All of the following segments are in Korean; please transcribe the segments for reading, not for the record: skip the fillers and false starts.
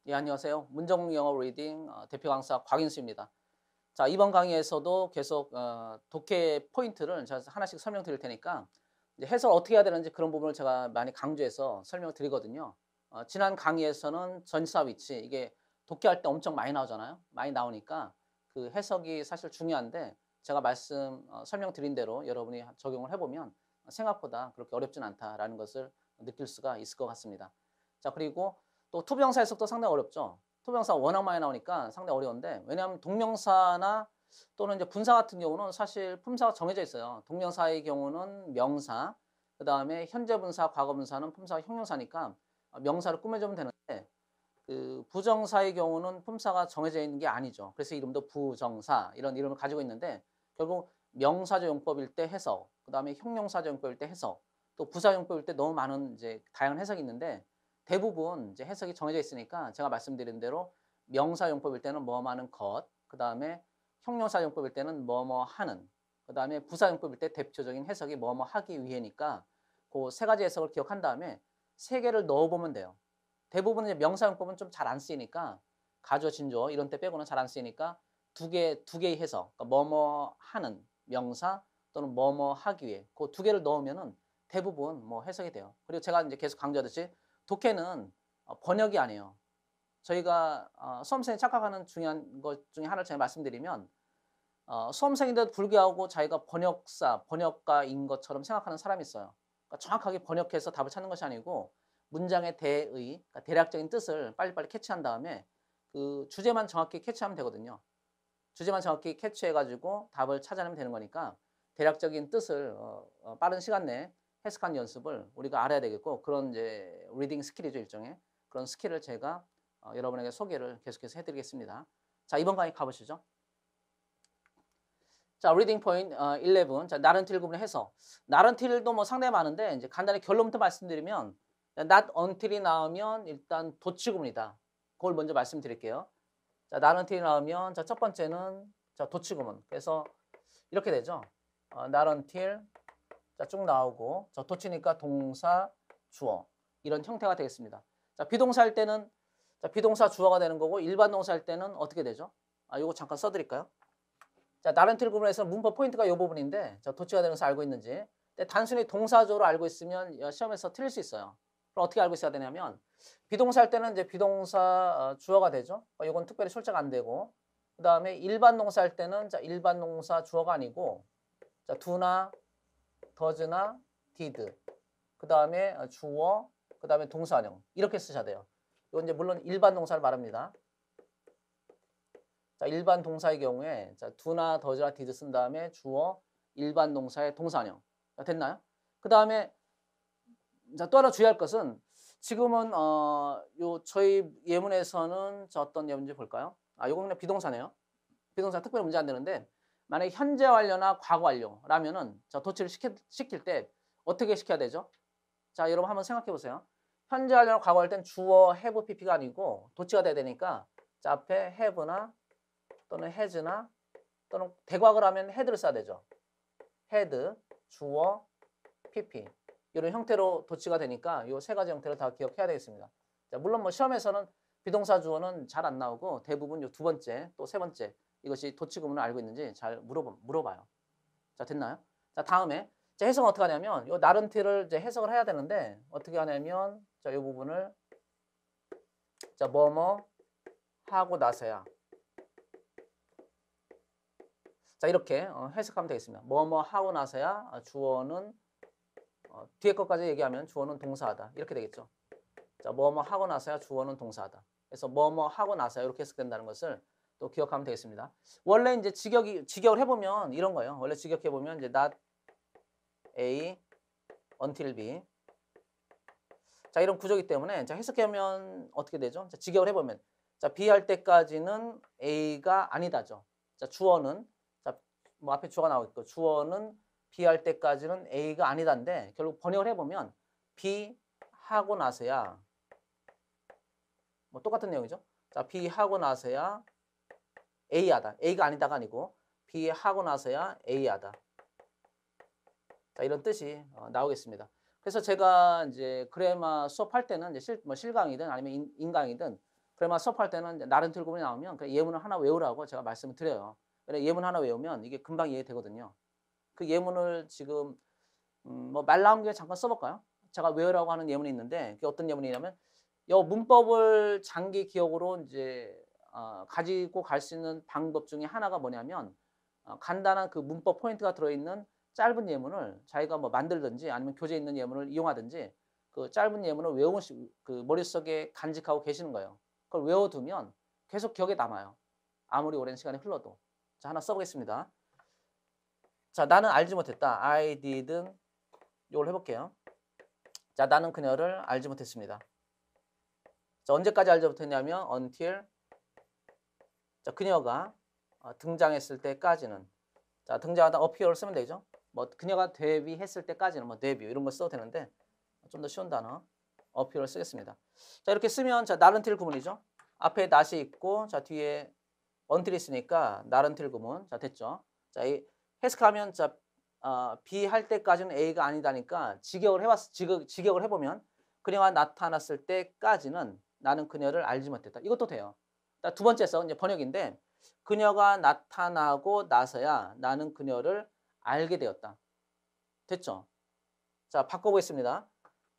예, 안녕하세요. 문정 영어 리딩 대표 강사 곽인수입니다. 자, 이번 강의에서도 계속 독해 포인트를 제가 하나씩 설명드릴 테니까 이제 해설 어떻게 해야 되는지 그런 부분을 제가 많이 강조해서 설명을 드리거든요. 지난 강의에서는 전치사 위치 이게 독해할 때 엄청 많이 나오잖아요. 많이 나오니까 그 해석이 사실 중요한데 제가 설명드린 대로 여러분이 적용을 해보면 생각보다 그렇게 어렵진 않다라는 것을 느낄 수가 있을 것 같습니다. 자, 그리고 또 투부정사 해석도 상당히 어렵죠. 투부정사 워낙 많이 나오니까 상당히 어려운데 왜냐하면 동명사나 또는 이제 분사 같은 경우는 사실 품사가 정해져 있어요. 동명사의 경우는 명사, 그다음에 현재 분사, 과거 분사는 품사가 형용사니까 명사를 꾸며주면 되는데 그 부정사의 경우는 품사가 정해져 있는 게 아니죠. 그래서 이름도 부정사 이런 이름을 가지고 있는데 결국 명사조 용법일 때 해석, 그다음에 형용사조 용법일 때 해석, 또 부사 용법일 때 너무 많은 이제 다양한 해석이 있는데 대부분 이제 해석이 정해져 있으니까 제가 말씀드린 대로 명사 용법일 때는 뭐뭐 하는 것, 그다음에 형용사 용법일 때는 뭐뭐 하는, 그다음에 부사 용법일 때 대표적인 해석이 뭐뭐 하기 위해니까 그 세 가지 해석을 기억한 다음에 세 개를 넣어보면 돼요. 대부분 이제 명사용법은 좀 잘 안 쓰이니까 가조, 진조 이런 때 빼고는 잘 안 쓰이니까 두 개의 해석, 그러니까 뭐뭐 하는 명사 또는 뭐뭐 하기 위해 그 두 개를 넣으면은 대부분 뭐 해석이 돼요. 그리고 제가 이제 계속 강조하듯이 독해는 번역이 아니에요. 저희가 수험생이 착각하는 중요한 것 중에 하나를 제가 말씀드리면 수험생인데도 불구하고 자기가 번역가인 것처럼 생각하는 사람이 있어요. 그러니까 정확하게 번역해서 답을 찾는 것이 아니고 문장의 대의, 그러니까 대략적인 뜻을 빨리빨리 캐치한 다음에 그 주제만 정확히 캐치하면 되거든요. 주제만 정확히 캐치해 가지고 답을 찾아내면 되는 거니까 대략적인 뜻을 빠른 시간 내에 해석하는 연습을 우리가 알아야 되겠고 그런 이제 리딩 스킬이죠, 일종의. 그런 스킬을 제가 여러분에게 소개를 계속해서 해 드리겠습니다. 자, 이번 강의 가 보시죠. 자, 리딩 포인트 11. 자, 나른틸 구분의 해석. 나른틸도 뭐 상당히 많은데 이제 간단히 결론부터 말씀드리면 not until이 나오면 일단 도치 구문이다. 그걸 먼저 말씀드릴게요. 자, 나른틸이 나오면 자, 첫 번째는 자, 도치 구문. 그래서 이렇게 되죠. not until 자, 쭉 나오고 저 도치니까 동사, 주어 이런 형태가 되겠습니다. 자, 비동사 할 때는 자, 비동사 주어가 되는 거고 일반 동사 할 때는 어떻게 되죠? 요거 잠깐 써 드릴까요? 자, 나른틸 구문에서 문법 포인트가 이 부분인데 저 도치가 되는 것을 알고 있는지. 근데 단순히 동사조로 알고 있으면 시험에서 틀릴 수 있어요. 그럼 어떻게 알고 있어야 되냐면 비동사 할 때는 이제 비동사 주어가 되죠. 이건 특별히 출제가 안 되고 그다음에 일반 동사 할 때는 자, 일반 동사 주어가 아니고 자, do나 does나 did 그다음에 주어 그다음에 동사형 이렇게 쓰셔야 돼요. 이건 이제 물론 일반 동사를 말합니다. 자, 일반 동사의 경우에 자, do나 does나 did 쓴 다음에 주어 일반 동사의 동사형. 자, 됐나요? 그다음에 자, 또 하나 주의할 것은 지금은 요 저희 예문에서는 저 어떤 예문인지 볼까요? 요건 그냥 비동사네요. 비동사 특별히 문제 안 되는데 만약에 현재 완료나 과거 완료라면은 자, 도치를 시킬 때 어떻게 시켜야 되죠? 자, 여러분 한번 생각해 보세요. 현재 완료나 과거 할 땐 주어 have pp가 아니고 도치가 돼야 되니까 자, 앞에 have나 또는 has나 또는 대과거를 하면 had를 써야 되죠. had, 주어, pp 이런 형태로 도치가 되니까 이 세 가지 형태를 다 기억해야 되겠습니다. 자, 물론 뭐 시험에서는 비동사 주어는 잘 안 나오고 대부분 요 두 번째 또 세 번째 이것이 도치 구문을 알고 있는지 잘 물어봐요. 자, 됐나요? 자, 다음에 자, 해석은 어떻게 하냐면 요 나른티를 이제 해석을 해야 되는데 어떻게 하냐면 자, 이 부분을 자, 뭐뭐 하고 나서야 자, 이렇게 해석하면 되겠습니다. 뭐뭐 하고 나서야 주어는 뒤에 것까지 얘기하면 주어는 동사하다 이렇게 되겠죠. 자, 뭐뭐 하고 나서야 주어는 동사하다. 그래서 뭐뭐 하고 나서야 이렇게 해석된다는 것을 또 기억하면 되겠습니다. 원래 이제 직역을 해보면 이런 거예요. 원래 직역해보면 이제 not A until B. 자, 이런 구조이기 때문에 자, 해석하면 어떻게 되죠? 자, 직역을 해보면 자, B 할 때까지는 A가 아니다죠. 자, 주어는 자, 뭐 앞에 주어가 나오고 주어는 B 할 때까지는 A가 아니다인데 결국 번역을 해보면 B 하고 나서야 뭐 똑같은 내용이죠. 자, B 하고 나서야 A 하다. A가 아니다가 아니고 B 하고 나서야 A 하다. 자, 이런 뜻이 나오겠습니다. 그래서 제가 이제 그래마 수업할 때는 이제 실강이든 아니면 인강이든 그러면 수업할 때는 이제 나른틀 구문이 나오면 그 예문을 하나 외우라고 제가 말씀을 드려요. 왜냐면 예문 하나 외우면 이게 금방 이해되거든요. 그 예문을 지금 뭐 말 나온 김에 잠깐 써볼까요? 제가 외우라고 하는 예문이 있는데 그게 어떤 예문이냐면 요 문법을 장기 기억으로 이제 가지고 갈 수 있는 방법 중에 하나가 뭐냐면 간단한 그 문법 포인트가 들어있는 짧은 예문을 자기가 뭐 만들든지 아니면 교재에 있는 예문을 이용하든지 그 짧은 예문을 외우시 그 머릿속에 간직하고 계시는 거예요. 그걸 외워두면 계속 기억에 남아요. 아무리 오랜 시간이 흘러도. 자, 하나 써보겠습니다. 자, 나는 알지 못했다. I didn't. 이걸 해볼게요. 자, 나는 그녀를 알지 못했습니다. 자, 언제까지 알지 못했냐면 until. 자, 그녀가 등장했을 때까지는. 자, 등장하다 appear 쓰면 되죠. 뭐 그녀가 데뷔했을 때까지는 뭐 데뷔 이런 거 써도 되는데 좀 더 쉬운 단어 appear를 쓰겠습니다. 자, 이렇게 쓰면 자, not until 구문이죠. 앞에 not이 있고 자, 뒤에 until이 있으니까 not until 구문. 자, 됐죠. 자, 이 해석하면 자, B 할 때까지는 A가 아니다니까 직역을 해보면 그녀가 나타났을 때까지는 나는 그녀를 알지 못했다. 이것도 돼요. 두 번째서 이제 번역인데 그녀가 나타나고 나서야 나는 그녀를 알게 되었다. 됐죠? 자, 바꿔보겠습니다.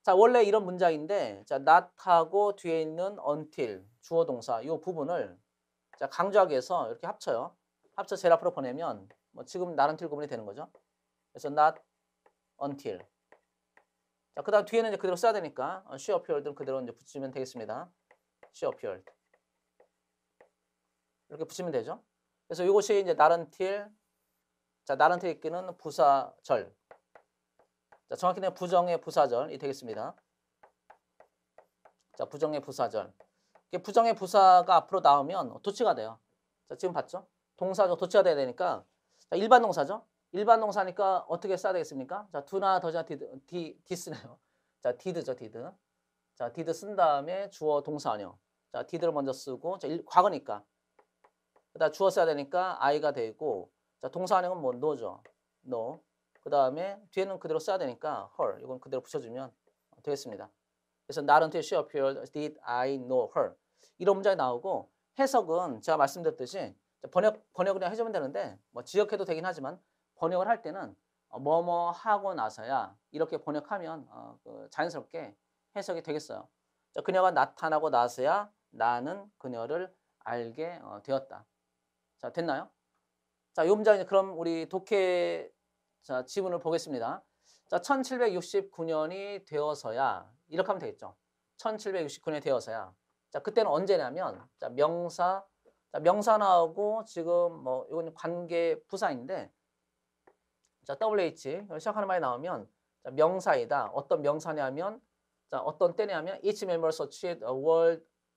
자, 원래 이런 문장인데 자, not하고 뒤에 있는 until 주어 동사 이 부분을 자, 강조하기 위해서 이렇게 합쳐요. 합쳐 제일 앞으로 보내면 뭐 지금 not until 구문이 되는 거죠. 그래서 not until. 자, 그다음 뒤에는 이제 그대로 써야 되니까 she appeared는 그대로 이제 붙이면 되겠습니다. she appeared. 이렇게 붙이면 되죠. 그래서 이것이 이제 not until. 자, not until 읽기는 부사절. 자, 정확히는 부정의 부사절이 되겠습니다. 자, 부정의 부사절. 이게 부정의 부사가 앞으로 나오면 도치가 돼요. 자, 지금 봤죠? 동사죠. 도치가 돼야 되니까. 자, 일반 동사죠. 일반 동사니까 어떻게 써야 되겠습니까? 자, do나 does나 did쓰네요. 자, did죠, did. 자, did 쓴 다음에 주어 동사원형. 자, did를 먼저 쓰고, 자, 과거니까. 그다음 주어 써야 되니까 I가 되고, 자, 동사원형은 뭐 no죠. no. 그 다음에 뒤에는 그대로 써야 되니까 her. 이건 그대로 붙여주면 되겠습니다. 그래서 not until she appeared did I know her. 이런 문장이 나오고 해석은 제가 말씀드렸듯이 번역을 그냥 해주면 되는데 뭐 지역해도 되긴 하지만 번역을 할 때는 뭐뭐 하고 나서야 이렇게 번역하면 자연스럽게 해석이 되겠어요. 자, 그녀가 나타나고 나서야 나는 그녀를 알게 되었다. 자, 됐나요? 자, 이 문장이 그럼 우리 독해 자, 지문을 보겠습니다. 자, 1769년이 되어서야 이렇게 하면 되겠죠. 1769년이 되어서야. 자, 그때는 언제냐면 자, 명사. 자, 명사 나오고 지금 뭐 이건 관계 부사인데 자, WH 시작하는 말이 나오면 자, 명사이다. 어떤 명사냐면 자, 어떤 때냐면 each member achieved a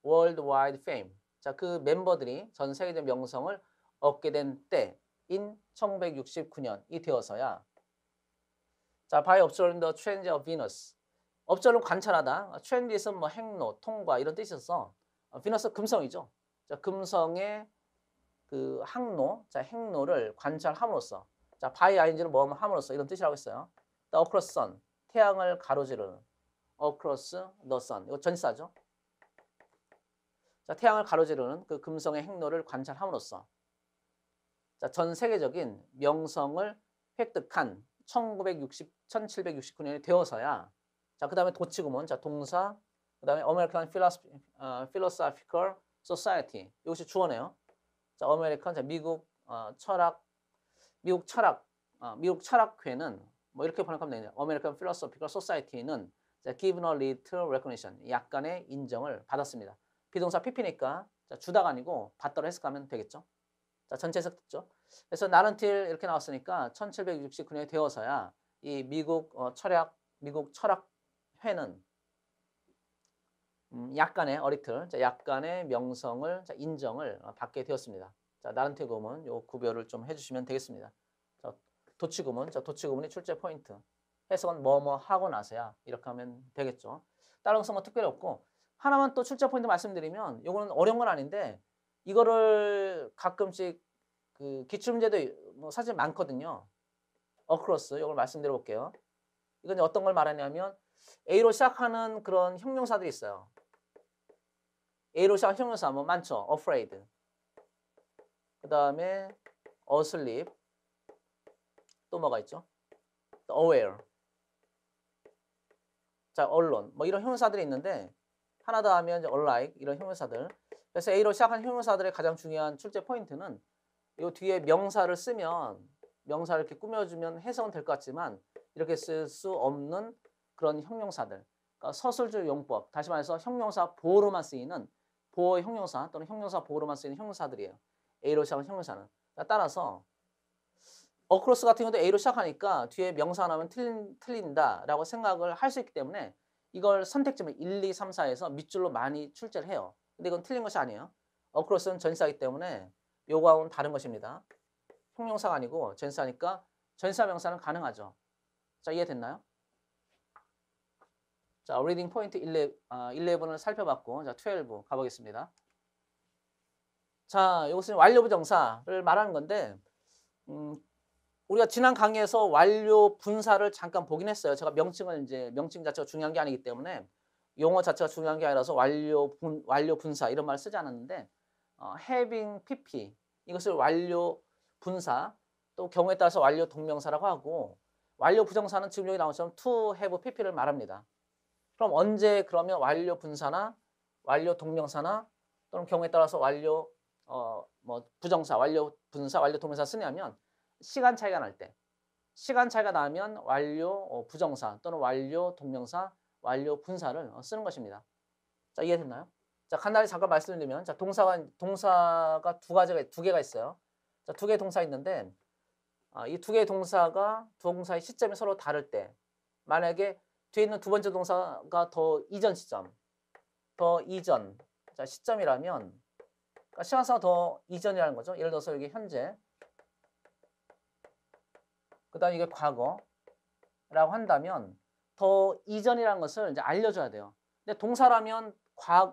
worldwide fame. 자, 그 멤버들이 전 세계적 명성을 얻게 된 때인 1969년이 되어서야. 자, by observing the trend of Venus. observe는 관찰하다. trend에서 뭐 행로, 통과 이런 뜻이 있어서 Venus 금성이죠. 자, 금성의 그 항로, 자, 행로를 관찰함으로써. 자, by ing는 뭐 함으로써 이런 뜻이라고 했어요. The across sun. 태양을 가로지르는. across the sun. 이거 전치사죠. 자, 태양을 가로지르는 그 금성의 행로를 관찰함으로써. 자, 전 세계적인 명성을 획득한 1769년이 되어서야. 자, 그 다음에 도치구문. 자, 동사. 그 다음에 American Philosophical Society. 이것이 주어네요. 자, American. 자, 미국 철학회는 뭐 이렇게 번역하면 되겠네요. American Philosophical Society는 자, given a little recognition. 약간의 인정을 받았습니다. 비동사 PP니까 자, 주다가 아니고 받다로 해석하면 되겠죠. 자, 전체 해석 듣죠. 그래서 not until 이렇게 나왔으니까 1769년이 되어서야 이 미국 철학회는 약간의 자, 약간의 명성을 자, 인정을 받게 되었습니다. 자, not until 구문 요 구별을 좀 해주시면 되겠습니다. 자, 도치구문, 자, 도치구문이 출제 포인트. 해석은 뭐뭐 하고 나서야 이렇게 하면 되겠죠. 다른 것은 특별히 없고 하나만 또 출제 포인트 말씀드리면 이거는 어려운 건 아닌데 이거를 가끔씩 그 기출문제도 뭐 사실 많거든요. across 이걸 말씀드려 볼게요. 이건 어떤 걸 말하냐면 A로 시작하는 그런 형용사들이 있어요. A로 시작한 형용사 뭐 많죠. afraid. 그 다음에 asleep. 또 뭐가 있죠? aware. 자, 언론. 뭐 이런 형용사들이 있는데 하나 더 하면 이제 alike 이런 형용사들. 그래서 A로 시작한 형용사들의 가장 중요한 출제 포인트는 이 뒤에 명사를 쓰면 명사를 이렇게 꾸며주면 해석은 될 것 같지만 이렇게 쓸 수 없는 그런 형용사들. 그러니까 서술조 용법. 다시 말해서 형용사 보호로만 쓰이는 보호 형용사 또는 형용사 보호로만 쓰이는 형용사들이에요. A로 시작한 형용사는. 따라서 어크로스 같은 경우도 A로 시작하니까 뒤에 명사 나오면 틀린다라고 생각을 할 수 있기 때문에 이걸 선택지만 1, 2, 3, 4에서 밑줄로 많이 출제를 해요. 근데 이건 틀린 것이 아니에요. 어크로스는 전치사이기 때문에 요거하고는 다른 것입니다. 형용사가 아니고 전치사니까 전치사 명사는 가능하죠. 자, 이해됐나요? 자, 리딩 포인트 11을 살펴봤고 자, 12 가보겠습니다. 자, 이것은 완료 부정사를 말하는 건데 우리가 지난 강의에서 완료 분사를 잠깐 보긴 했어요. 제가 명칭 자체가 중요한 게 아니기 때문에 용어 자체가 중요한 게 아니라서 완료 분사 이런 말을 쓰지 않았는데 having pp 이것을 완료 분사 또 경우에 따라서 완료 동명사라고 하고 완료 부정사는 지금 여기 나온 것처럼 to have pp를 말합니다. 그럼 언제 그러면 완료 분사나 완료 동명사나 또는 경우에 따라서 완료 뭐 부정사, 완료 분사, 완료 동명사 쓰냐면 시간 차이가 날 때. 시간 차이가 나면 완료 부정사 또는 완료 동명사, 완료 분사를 쓰는 것입니다. 자, 이해됐나요? 자, 간단히 잠깐 말씀드리면 자, 동사가 두 개가 있어요. 자, 두 개의 동사 있는데 이 두 개의 동사의 시점이 서로 다를 때 만약에 뒤에 있는 두 번째 동사가 더 이전 시점, 자, 시점이라면 그러니까 시간상 더 이전이라는 거죠. 예를 들어서 여기 현재 그 다음에 이게 과거라고 한다면 더 이전이라는 것을 이제 알려줘야 돼요. 근데 동사라면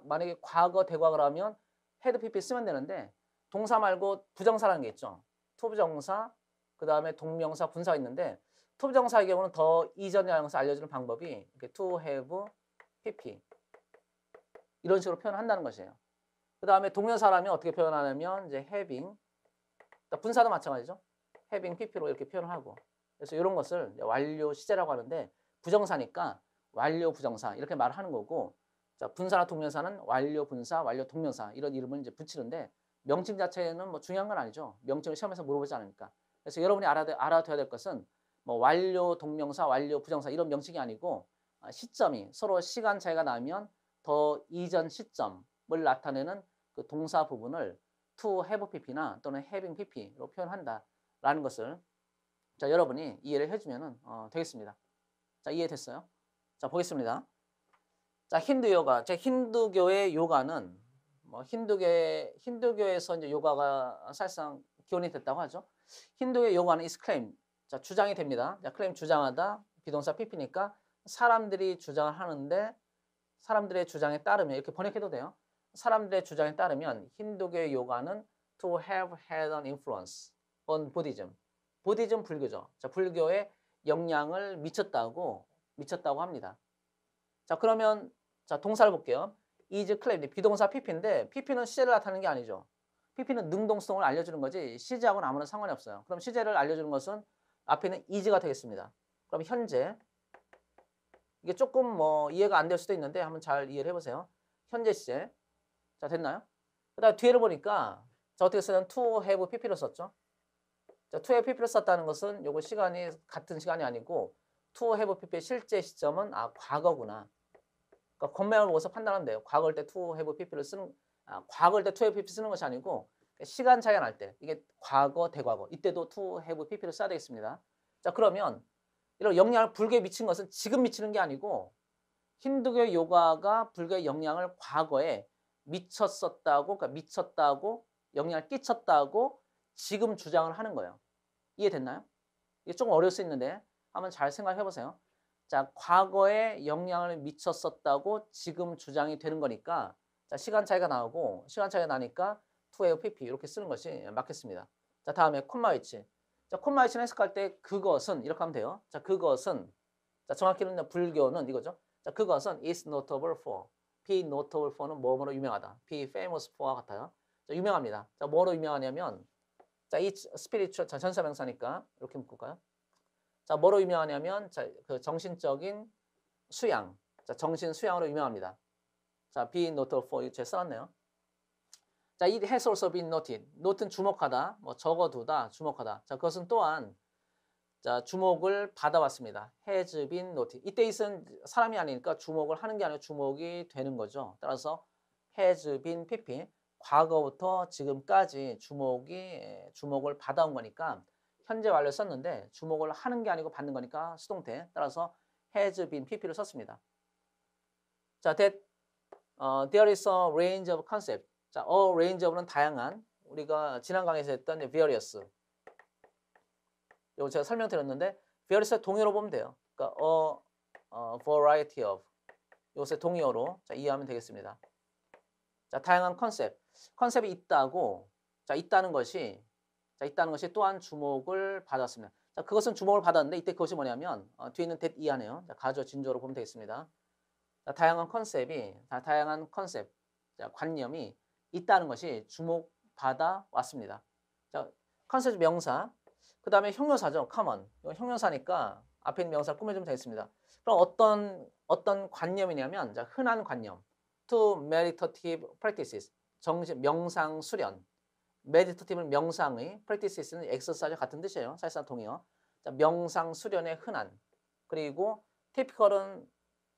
만약에 과거 대과거라면 had pp 쓰면 되는데 동사 말고 부정사라는 게 있죠. 투부정사 그 다음에 동명사 분사가 있는데 투부정사의 경우는 더 이전이라는 것을 알려주는 방법이 이렇게 to have pp 이런 식으로 표현한다는 것이에요. 그 다음에 동명사라면 어떻게 표현하냐면 이제 having 분사도 마찬가지죠. having pp로 이렇게 표현을 하고 그래서 이런 것을 완료 시제라고 하는데 부정사니까 완료 부정사 이렇게 말하는 거고 자, 분사나 동명사는 완료 분사, 완료 동명사 이런 이름을 이제 붙이는데 명칭 자체는 뭐 중요한 건 아니죠. 명칭을 시험에서 물어보지 않으니까. 그래서 여러분이 알아둬야 될 것은 뭐 완료 동명사, 완료 부정사 이런 명칭이 아니고 시점이 서로 시간 차이가 나면 더 이전 시점을 나타내는 그 동사 부분을 to have pp나 또는 having pp로 표현한다라는 것을 자, 여러분이 이해를 해주면 되겠습니다. 자, 이해됐어요? 자, 보겠습니다. 자, 힌두 요가. 제 힌두교의 요가는 뭐 힌두교에서 이제 요가가 사실상 기원이 됐다고 하죠. 힌두의 요가는 is claim. 자, 주장이 됩니다. 자, claim 주장하다 비동사 pp니까 사람들이 주장을 하는데 사람들의 주장에 따르면 이렇게 번역해도 돼요. 사람들의 주장에 따르면 힌두교의 요가는 to have had an influence on Buddhism. 부디즘 불교죠. 자, 불교에 영향을 미쳤다고 합니다. 자, 그러면 자, 동사를 볼게요. is claimed 비동사 pp인데 pp는 시제를 나타내는 게 아니죠. pp는 능동성을 알려주는 거지 시제하고는 아무런 상관이 없어요. 그럼 시제를 알려주는 것은 앞에는 is가 되겠습니다. 그럼 현재 이게 조금 뭐 이해가 안 될 수도 있는데 한번 잘 이해를 해보세요. 현재 시제. 자, 됐나요? 그 다음 뒤에를 보니까 자, 어떻게 쓰냐면 to have pp로 썼죠. 자, to have pp를 썼다는 것은 요거 시간이 같은 시간이 아니고 to have pp의 실제 시점은 과거구나. 그러니까 건명을 보고서 판단하면 돼요. 과거일 때 to have pp를 과거일 때 to have pp 쓰는 것이 아니고 시간 차이가 날 때 이게 과거, 대과거 이때도 to have pp를 써야 되겠습니다. 자, 그러면 이런 영향을 불교에 미친 것은 지금 미치는 게 아니고 힌두교 요가가 불교의 영향을 과거에 미쳤다고 영향을 끼쳤다고 지금 주장을 하는 거예요. 이해됐나요? 이게 조금 어려울 수 있는데 한번 잘 생각해 보세요. 자, 과거에 영향을 미쳤었다고 지금 주장이 되는 거니까 자, 시간 차이가 나오고 시간 차이가 나니까 to have pp 이렇게 쓰는 것이 맞겠습니다. 자, 다음에 콤마 위치. 자, 콤마 위치는 해석할 때 그것은 이렇게 하면 돼요. 자, 그것은 자, 정확히는 불교는 이거죠. 자, 그것은 is notable for be notable for는 뭐뭐로 유명하다. be famous for와 같아요. 자, 유명합니다. 자, 뭐로 유명하냐면 자, 이 spiritual 자, 전사명사니까 이렇게 묶을까요? 자, 뭐로 유명하냐면 자, 그 정신적인 수양. 자, 정신 수양으로 유명합니다. 자, be notable for 이거 제가 써놨네요. 자, it has also been noted. note는 주목하다, 뭐 적어두다, 주목하다. 자, 그것은 또한 자, 주목을 받아왔습니다. has been noted. 이때 있은 사람이 아니니까 주목을 하는 게 아니라 주목이 되는 거죠. 따라서 has been pp. 과거부터 지금까지 주목을 받아온 거니까 현재 완료 썼는데 주목을 하는 게 아니고 받는 거니까 수동태. 따라서 has been pp를 썼습니다. 자, there is a range of concept. 자, a range of는 다양한 우리가 지난 강의에서 했던 various. 이거 제가 설명드렸는데 various의 동의어로 보면 돼요. 그러니까 a variety of 이것의 동의어로 자, 이해하면 되겠습니다. 자, 다양한 컨셉이 있다고 자, 있다는 것이 또한 주목을 받았습니다. 자, 그것은 주목을 받았는데 이때 그것이 뭐냐면 뒤에 있는 that 이하네요. 자, 가저 진조로 보면 되겠습니다. 자, 다양한 컨셉, 자, 관념이 있다는 것이 주목받아 왔습니다. 자, 컨셉 명사. 그 다음에 형용사죠. common. 이건 형용사니까 앞에 있는 명사를 꾸며주면 되겠습니다. 그럼 어떤 관념이냐면 자, 흔한 관념. to meditative practices. 명상 수련. meditative는 명상의, practices는 exercise 같은 뜻이에요. 사실상 동의어. 자, 명상 수련의 흔한. 그리고 typical은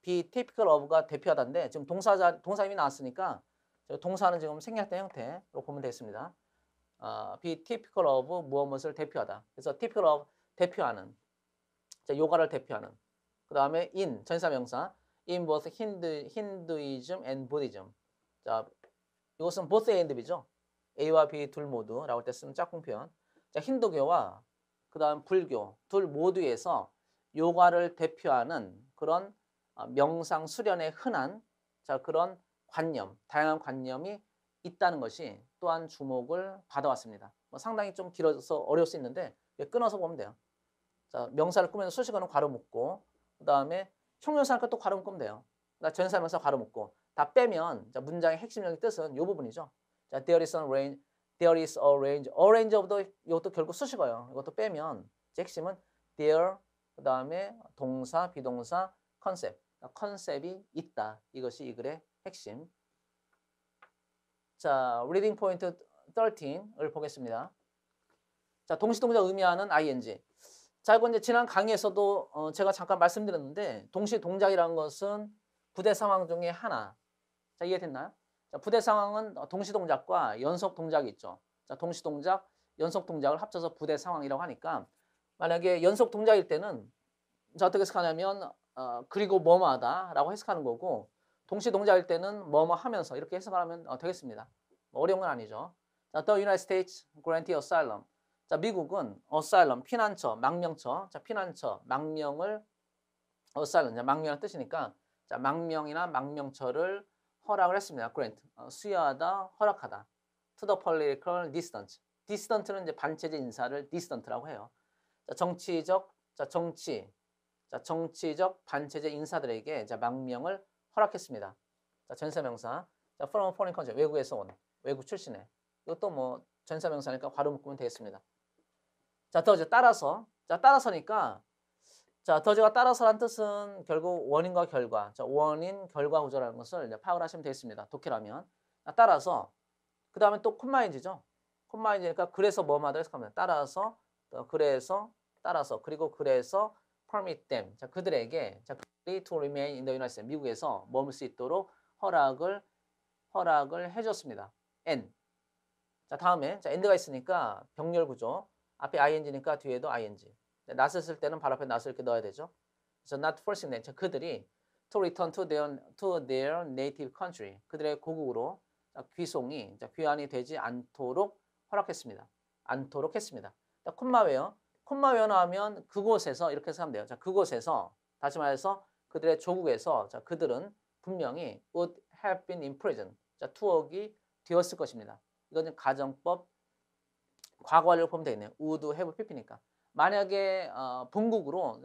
be typical of가 대표하다인데 지금 동사 이미 나왔으니까 동사는 지금 생략된 형태로 보면 되겠습니다. be typical of 무엇을 대표하다. 그래서 typical of 대표하는. 자, 요가를 대표하는. 그 다음에 in 전사명사 in both Hinduism and Buddhism. 자, 이것은 both and이죠. A와 B 둘 모두라고 할 때 쓰는 짝꿍 표현. 자, 힌두교와 그 다음 불교 둘 모두에서 요가를 대표하는 그런 명상 수련에 흔한 자, 그런 관념, 다양한 관념이 있다는 것이 또한 주목을 받아왔습니다. 뭐 상당히 좀 길어서 어려울 수 있는데 끊어서 보면 돼요. 자, 명사를 꾸면서 수식어는 괄호 묶고 그 다음에 형용사니까 또 괄호 묶으면 돼요. 그러니까 전사명사 괄호 묶고 다 빼면 자, 문장의 핵심적인 뜻은 이 부분이죠. 자, there is a range of도 이것도 결국 수식어예요. 이것도 빼면 핵심은 there 그 다음에 동사, 비동사, 컨셉이 있다. 이것이 이 글의 핵심. 자, reading point 13을 보겠습니다. 자, 동시동작 의미하는 ing. 자, 이건 이제 지난 강의에서도 제가 잠깐 말씀드렸는데 동시동작이라는 것은 부대 상황 중에 하나. 자, 이해됐나요? 자, 부대 상황은 동시동작과 연속동작이 있죠. 자, 동시동작, 연속동작을 합쳐서 부대 상황이라고 하니까 만약에 연속동작일 때는 자, 어떻게 해석하냐면 그리고 뭐뭐 하다라고 해석하는 거고 동시동작일 때는 뭐뭐 하면서 이렇게 해석하면 되겠습니다. 어려운 건 아니죠. 자, The United States granted asylum. 자, 미국은 asylum, 피난처, 망명처. 자, 피난처, 망명을 asylum, 자, 망명이라는 뜻이니까 자, 망명이나 망명처를 허락을 했습니다. grant, 수여하다, 허락하다. To the political dissident. distant는 이제 반체제 인사를 distant라고 해요. 자, 정치적 반체제 인사들에게 자, 망명을 허락했습니다. 자, 전사명사. 자, from a foreign country, 외국에서 온, 외국 출신의. 이것도 뭐 전사명사니까 괄호 묶으면 되겠습니다. 자, 더즈 따라서. 자, 따라서니까 자, 더즈가 따라서란 뜻은 결국 원인과 결과. 자, 원인, 결과 구조라는 것을 이제 파악을 하시면 되겠습니다. 독해라면. 자, 따라서. 그 다음에 또 콤마인즈죠. 콤마인즈니까 그래서 뭐마다 해석합니다. 따라서, 따라서, 그리고 그래서 permit them. 자, 그들에게 자, 그들이 to remain in the United States. 미국에서 머물 수 있도록 허락을 해줬습니다. and. 자, 다음에 자, and가 있으니까 병렬 구조. 앞에 ing니까 뒤에도 ing. 낫을 쓸 때는 바로 앞에 낫을 이렇게 넣어야 되죠. 그래서 not forcing them. 자, 그들이 to return to their native country. 그들의 고국으로 자, 귀환이 되지 않도록 허락했습니다. 자, 콤마웨어는 하면 그곳에서 이렇게 해석하면 돼요. 자, 그곳에서 다시 말해서 그들의 조국에서 자, 그들은 분명히 would have been in prison. 자, 투옥이 되었을 것입니다. 이거는 가정법 과거를 보면 되겠네요. would have pp니까. 만약에 본국으로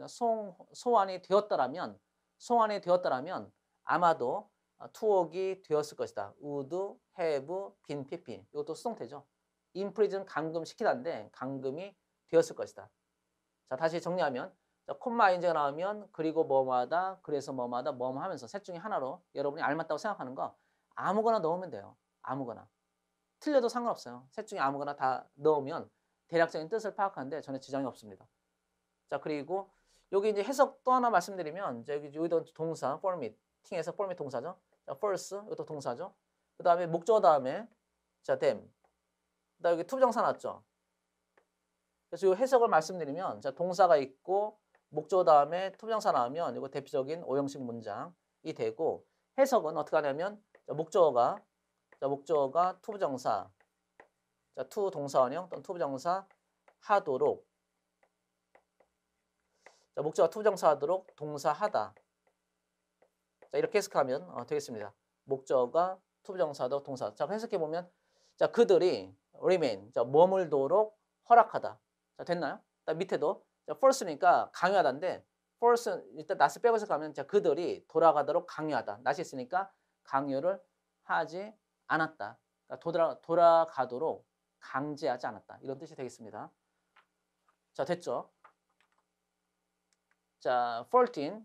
송환이 되었더라면 아마도 투옥이 되었을 것이다. would have been pp. 이것도 수동태죠. in prison 감금시키다인데 감금이 되었을 것이다. 자, 다시 정리하면 자, 콤마 인제가 나오면 그리고 뭐마다 그래서 뭐마다 뭐뭐 하면서 셋 중에 하나로 여러분이 알맞다고 생각하는 거 아무거나 넣으면 돼요. 아무거나. 틀려도 상관없어요. 셋 중에 아무거나 다 넣으면 대략적인 뜻을 파악하는데 전혀 지장이 없습니다. 자, 그리고 여기 이제 해석 또 하나 말씀드리면 이제 여기도 동사 formatting에서 format 동사죠. 자, first 이것도 동사죠. 그 다음에 목적어 다음에 자, them. 그다음에 여기 투부정사 나왔죠. 그래서 이 해석을 말씀드리면 자, 동사가 있고 목적어 다음에 투부정사 나오면 이거 대표적인 오형식 문장이 되고 해석은 어떻게 하냐면 자, 목적어가 투부정사 자, 투 동사원형 또는 투부정사 하도록 자, 목적어가 투부정사 하도록 동사 하다 자, 이렇게 해석하면 되겠습니다. 목적어가 투부정사도 동사. 자, 해석해 보면 자, 그들이 remain 자, 머물도록 허락하다. 자, 됐나요? 밑에도 자, force니까 강요하다인데 force 일단 낫을 빼고 해석하면 자, 그들이 돌아가도록 강요하다. 낫이 있으니까 강요를 하지 않았다. 그러니까 돌아가도록 강제하지 않았다. 이런 뜻이 되겠습니다. 자, 됐죠? 자, 14.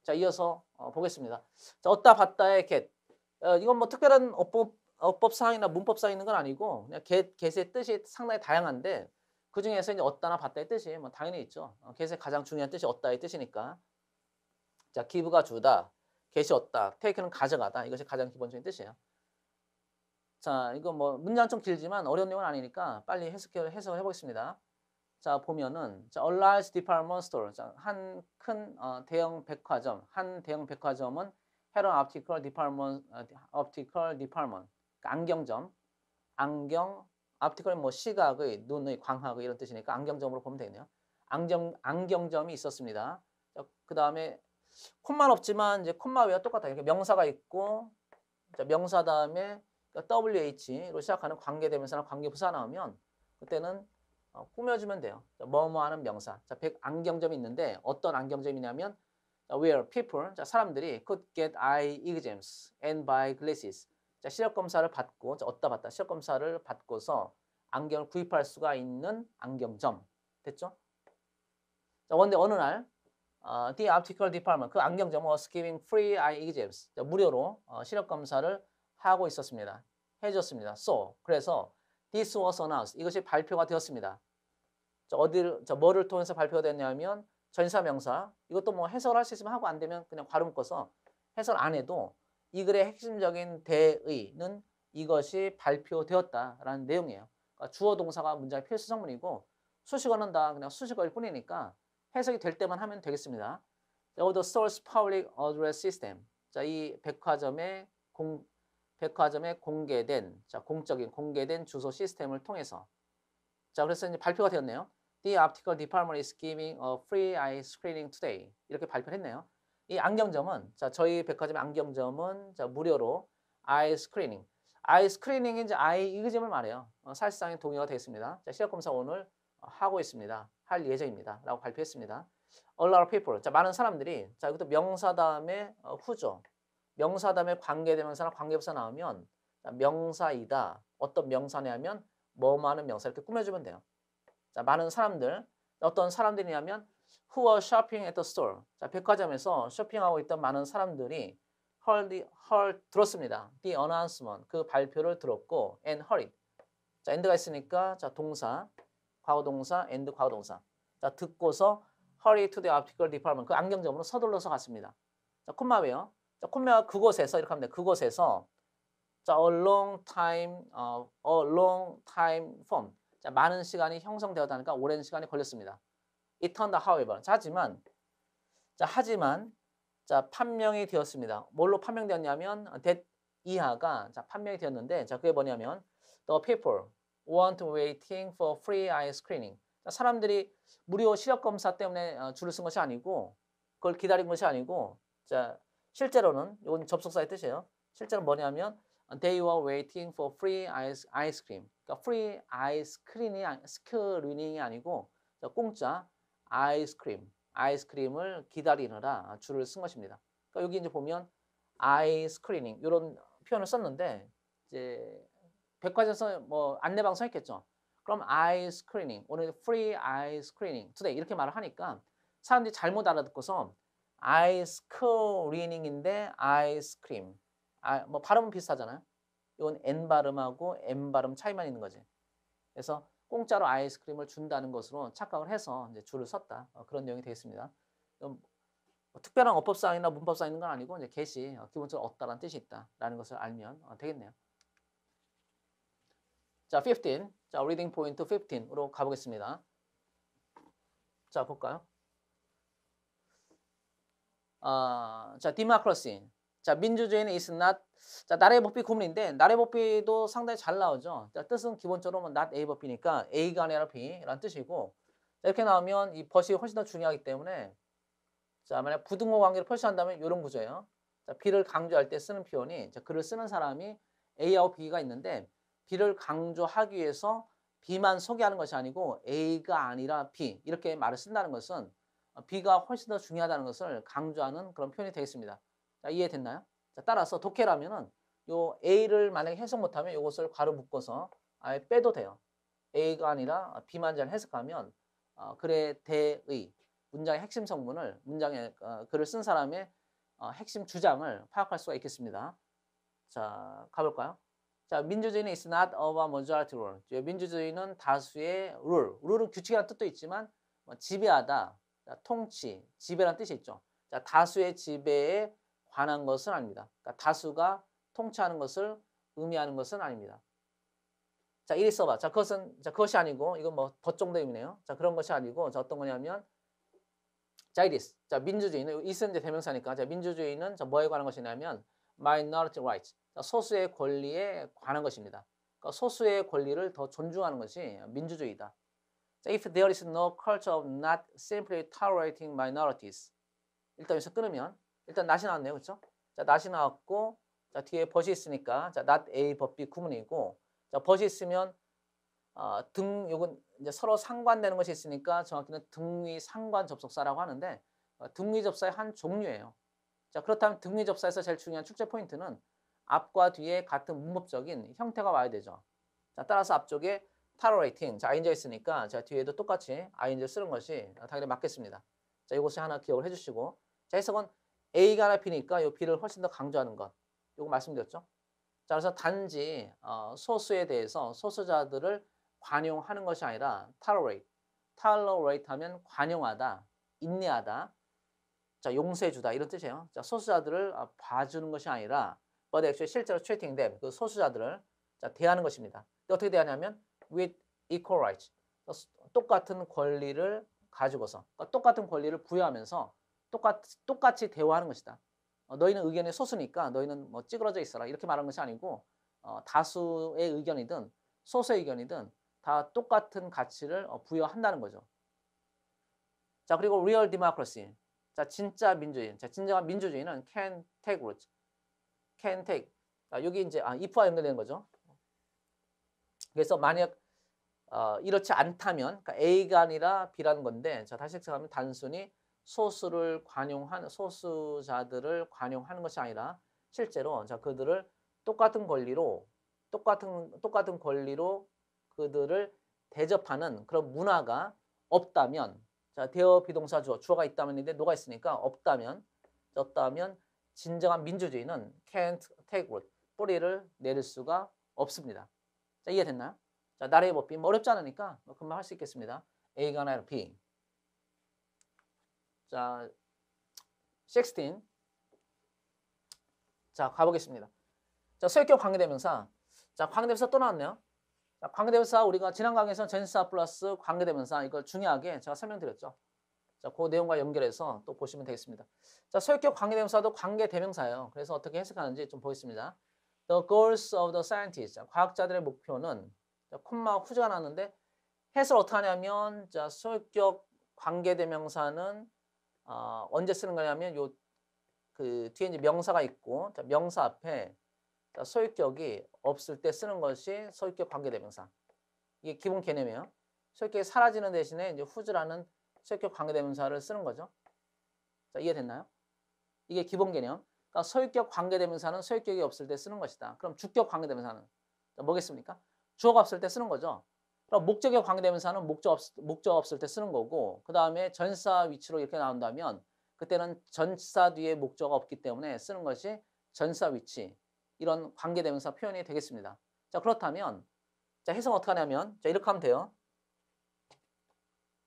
자, 이어서 보겠습니다. 자, 얻다 받다의 get. 이건 뭐 특별한 어법상이나 문법상 있는 건 아니고 그냥 get의 뜻이 상당히 다양한데 그 중에서 이제 얻다나 받다의 뜻이 뭐 당연히 있죠. get의 가장 중요한 뜻이 얻다의 뜻이니까. 자, give가 주다, get이 얻다, take는 가져가다. 이것이 가장 기본적인 뜻이에요. 자, 이거 뭐 문장 좀 길지만 어려운 내용은 아니니까 빨리 해석을 해보겠습니다. 자, 보면은 자, a large department store. 자, 한 큰 대형 백화점. 한 대형 백화점은 had an optical department. 그러니까 안경점. optical은 뭐 시각의, 눈의, 광학의 이런 뜻이니까 안경점으로 보면 되겠네요. 안경점이 있었습니다. 그 다음에 콤마는 없지만 이제 콤마 외와 똑같아요. 이렇게 명사가 있고 자, 명사 다음에 WH로 시작하는 관계대명사나 관계부사 나오면 그때는 꾸며주면 돼요. 뭐뭐 하는 명사. 자, 안경점이 있는데 어떤 안경점이냐면 where people, 자, 사람들이 could get eye exams and buy glasses. 자, 시력 검사를 받고, 자, 얻다 받다. 시력 검사를 받고서 안경을 구입할 수가 있는 안경점. 됐죠? 자, 근데 어느 날 the optical department, 그 안경점은 was giving free eye exams. 자, 무료로 시력 검사를 하고 있었습니다. 해줬습니다. 그래서 this was announced. 이것이 발표가 되었습니다. 뭐를 통해서 발표가 됐냐면 전사명사. 이것도 뭐 해석을 할 수 있으면 하고 안 되면 그냥 괄호 묶어서 해설 안 해도 이 글의 핵심적인 대의는 이것이 발표되었다라는 내용이에요. 그러니까 주어 동사가 문장의 필수 성분이고 수식어는 다 그냥 수식어일 뿐이니까 해석이 될 때만 하면 되겠습니다. The store's public address system. 자, 이 백화점의 공개된 공개된 주소 시스템을 통해서 자, 그래서 이제 발표가 되었네요. The optical department is giving a free eye screening today. 이렇게 발표를 했네요. 이 안경점은 자, 저희 백화점 안경점은 자, 무료로 eye screening. eye screening이 이제 eye exam을 말해요. 사실상의 동의가 되겠습니다. 자, 시력 검사 오늘 하고 있습니다. 할 예정입니다. 라고 발표했습니다. A lot of people. 자, 많은 사람들이 자, 이것도 명사 다음에 후죠. 명사 다음에 관계대명사나 관계부사 나오면 자, 명사이다. 어떤 명사냐면 뭐 많은 명사 이렇게 꾸며주면 돼요. 자, 많은 사람들. 어떤 사람들이냐면 who were shopping at the store. 자, 백화점에서 쇼핑하고 있던 많은 사람들이 들었습니다. The announcement. 그 발표를 들었고 and hurried. 자, and가 있으니까 자, 동사, 과거동사, and 과거동사. 자, 듣고서 hurry to the optical department. 그 안경점으로 서둘러서 갔습니다. 자, 콤마웨요. 자, 콤마가 그곳에서 이렇게 하면 돼요. 그곳에서 자, a long time from. 자, 많은 시간이 형성되었다니까 오랜 시간이 걸렸습니다. It turned however. 자, 하지만 자, 판명이 되었습니다. 뭘로 판명되었냐면 that 이하가 자, 판명이 되었는데 자, 그게 뭐냐면 the people weren't waiting for free eye screening. 자, 사람들이 무료 시력 검사 때문에 줄을 쓴 것이 아니고 그걸 기다린 것이 아니고 자, 실제로는 이건 접속사의 뜻이에요. 실제로 뭐냐면 they were waiting for free ice cream. 그러니까 free 스크린이 아니고 공짜 아이스크림을 기다리느라 줄을 쓴 것입니다. 그러니까 여기 이제 보면 eye screening 이런 표현을 썼는데 이제 백화점에서 뭐 안내 방송 했겠죠. 그럼 eye screening 오늘 free eye screening today 이렇게 말을 하니까 사람들이 잘못 알아듣고서 eye screening인데 ice cream 뭐 발음은 비슷하잖아요. 이건 N 발음하고 M 발음 차이만 있는 거지. 그래서 공짜로 아이스크림을 준다는 것으로 착각을 해서 이제 줄을 섰다. 그런 내용이 되겠습니다. 뭐 특별한 어법사항이나 문법사항 있는 건 아니고 이제 get이 기본적으로 얻다라는 뜻이 있다라는 것을 알면 되겠네요. 자, 15. 자, reading point 15으로 가보겠습니다. 자, 볼까요? 자, democracy. 자, 민주주의는 is not. 자, 나라의 법비 구문인데 나라의 법비도 상당히 잘 나오죠. 자, 뜻은 기본적으로 뭐 not A 법비니까 A가 아니라 B라는 뜻이고 자, 이렇게 나오면 이 벗이 훨씬 더 중요하기 때문에 자, 만약 부등호 관계를 표시한다면 이런 구조예요. 자, B를 강조할 때 쓰는 표현이 자, 글을 쓰는 사람이 A하고 B가 있는데 B를 강조하기 위해서 B만 소개하는 것이 아니고 A가 아니라 B 이렇게 말을 쓴다는 것은 B가 훨씬 더 중요하다는 것을 강조하는 그런 표현이 되겠습니다. 자, 이해됐나요? 자, 따라서 독해라면은 요 A를 만약에 해석 못하면 이것을 괄호 묶어서 아예 빼도 돼요. A가 아니라 B만 잘 해석하면 글의 대의 문장의 핵심 성분을 문장의 글을 쓴 사람의 핵심 주장을 파악할 수가 있겠습니다. 자, 가볼까요? 자, 민주주의는 is not of a majority rule. 민주주의는 다수의 룰. 룰은 규칙이라는 뜻도 있지만 지배하다, 자, 통치, 지배라는 뜻이 있죠. 자, 다수의 지배에 관한 것은 아닙니다. 그러니까 다수가 통치하는 것을 의미하는 것은 아닙니다. 자, 이리 써봐. 자, 그것이 아니고 이건 뭐 더 정도 의미네요. 자, 그런 것이 아니고 자, 어떤 거냐면 자, 이리스. 자, 민주주의는 is는 이제 대명사니까 자, 민주주의는 자, 뭐에 관한 것이냐면 minority rights. 자, 소수의 권리에 관한 것입니다. 그러니까 소수의 권리를 더 존중하는 것이 민주주의다. 자, if there is no culture of not simply tolerating minorities. 일단 여기서 끊으면 일단 not이 나왔네요. 그렇죠? 자, not이 나왔고 자, 뒤에 벗이 있으니까 자, not A 법비 구문이고 자, 벗이 있으면 요건 이제 서로 상관되는 것이 있으니까 정확히는 등위 상관 접속사라고 하는데 등위 접사의 한 종류예요. 자, 그렇다면 등위 접사에서 제일 중요한 출제 포인트는 앞과 뒤에 같은 문법적인 형태가 와야 되죠. 자, 따라서 앞쪽에 tolerating, 자, ing가 있으니까 자, 뒤에도 똑같이 ing를 쓰는 것이 당연히 맞겠습니다. 자, 이것을 하나 기억을 해주시고 자, 해석은 A가 하나 B니까 이 B를 훨씬 더 강조하는 것. 요거 말씀드렸죠. 자, 그래서 단지 소수에 대해서 소수자들을 관용하는 것이 아니라 tolerate 하면 관용하다, 인내하다, 자, 용서해주다 이런 뜻이에요. 자, 소수자들을 봐주는 것이 아니라 but actually 실제로 treating them, 그 소수자들을 자, 대하는 것입니다. 어떻게 대하냐면 with equal rights, 똑같은 권리를 가지고서 그러니까 똑같은 권리를 부여하면서 똑같이 대화하는 것이다. 너희는 의견의 소수니까 너희는 뭐 찌그러져 있어라 이렇게 말하는 것이 아니고 다수의 의견이든 소수의 의견이든 다 똑같은 가치를 부여한다는 거죠. 자, 그리고 real democracy. 자, 진짜 민주주의. 자, 진정한 민주주의는 can take root. can take. 자, 여기 이제 if와 연결되는 거죠. 그래서 만약 이렇지 않다면 그러니까 A가 아니라 B라는 건데 자, 다시 생각하면 단순히 소수자들을 관용하는 것이 아니라 실제로 자, 그들을 똑같은 권리로 그들을 대접하는 그런 문화가 없다면 자, 대어 비동사 주어가 있다면인데 노가 있으니까 없다면 진정한 민주주의는 can't take root. 뿌리를 내릴 수가 없습니다. 자, 이해됐나요? 자, 나라의 법비 뭐 어렵지 않으니까 금방 할 수 있겠습니다. A가 아니라 B. 자, 16. 자, 가보겠습니다. 자, 소유격 관계대명사. 자, 관계대명사 또 나왔네요. 자, 관계대명사 우리가 지난 강의에서 전치사 플러스 관계대명사 이걸 중요하게 제가 설명드렸죠. 자, 그 내용과 연결해서 또 보시면 되겠습니다. 자, 소유격 관계대명사도 관계대명사예요. 그래서 어떻게 해석하는지 좀 보겠습니다. The goals of the scientists. 자, 과학자들의 목표는 자, 콤마 후즈가 나왔는데 해석을 어떻게 하냐면 자, 소유격 관계대명사는 언제 쓰는 거냐면 그 뒤에 이제 명사가 있고 자, 명사 앞에 자, 소유격이 없을 때 쓰는 것이 소유격 관계대명사. 이게 기본 개념이에요. 소유격이 사라지는 대신에 이제 후즈라는 소유격 관계대명사를 쓰는 거죠. 자, 이해됐나요? 이게 기본 개념. 그러니까 그러니까 소유격 관계대명사는 소유격이 없을 때 쓰는 것이다. 그럼 주격 관계대명사는 뭐겠습니까? 주어가 없을 때 쓰는 거죠. 그럼 목적의 관계대명사는 목적 없을 때 쓰는 거고, 그 다음에 전사 위치로 이렇게 나온다면 그때는 전사 뒤에 목적가 없기 때문에 쓰는 것이 전사 위치, 이런 관계대명사 표현이 되겠습니다. 자, 그렇다면 자, 해석 어떻게 하냐면 자, 이렇게 하면 돼요.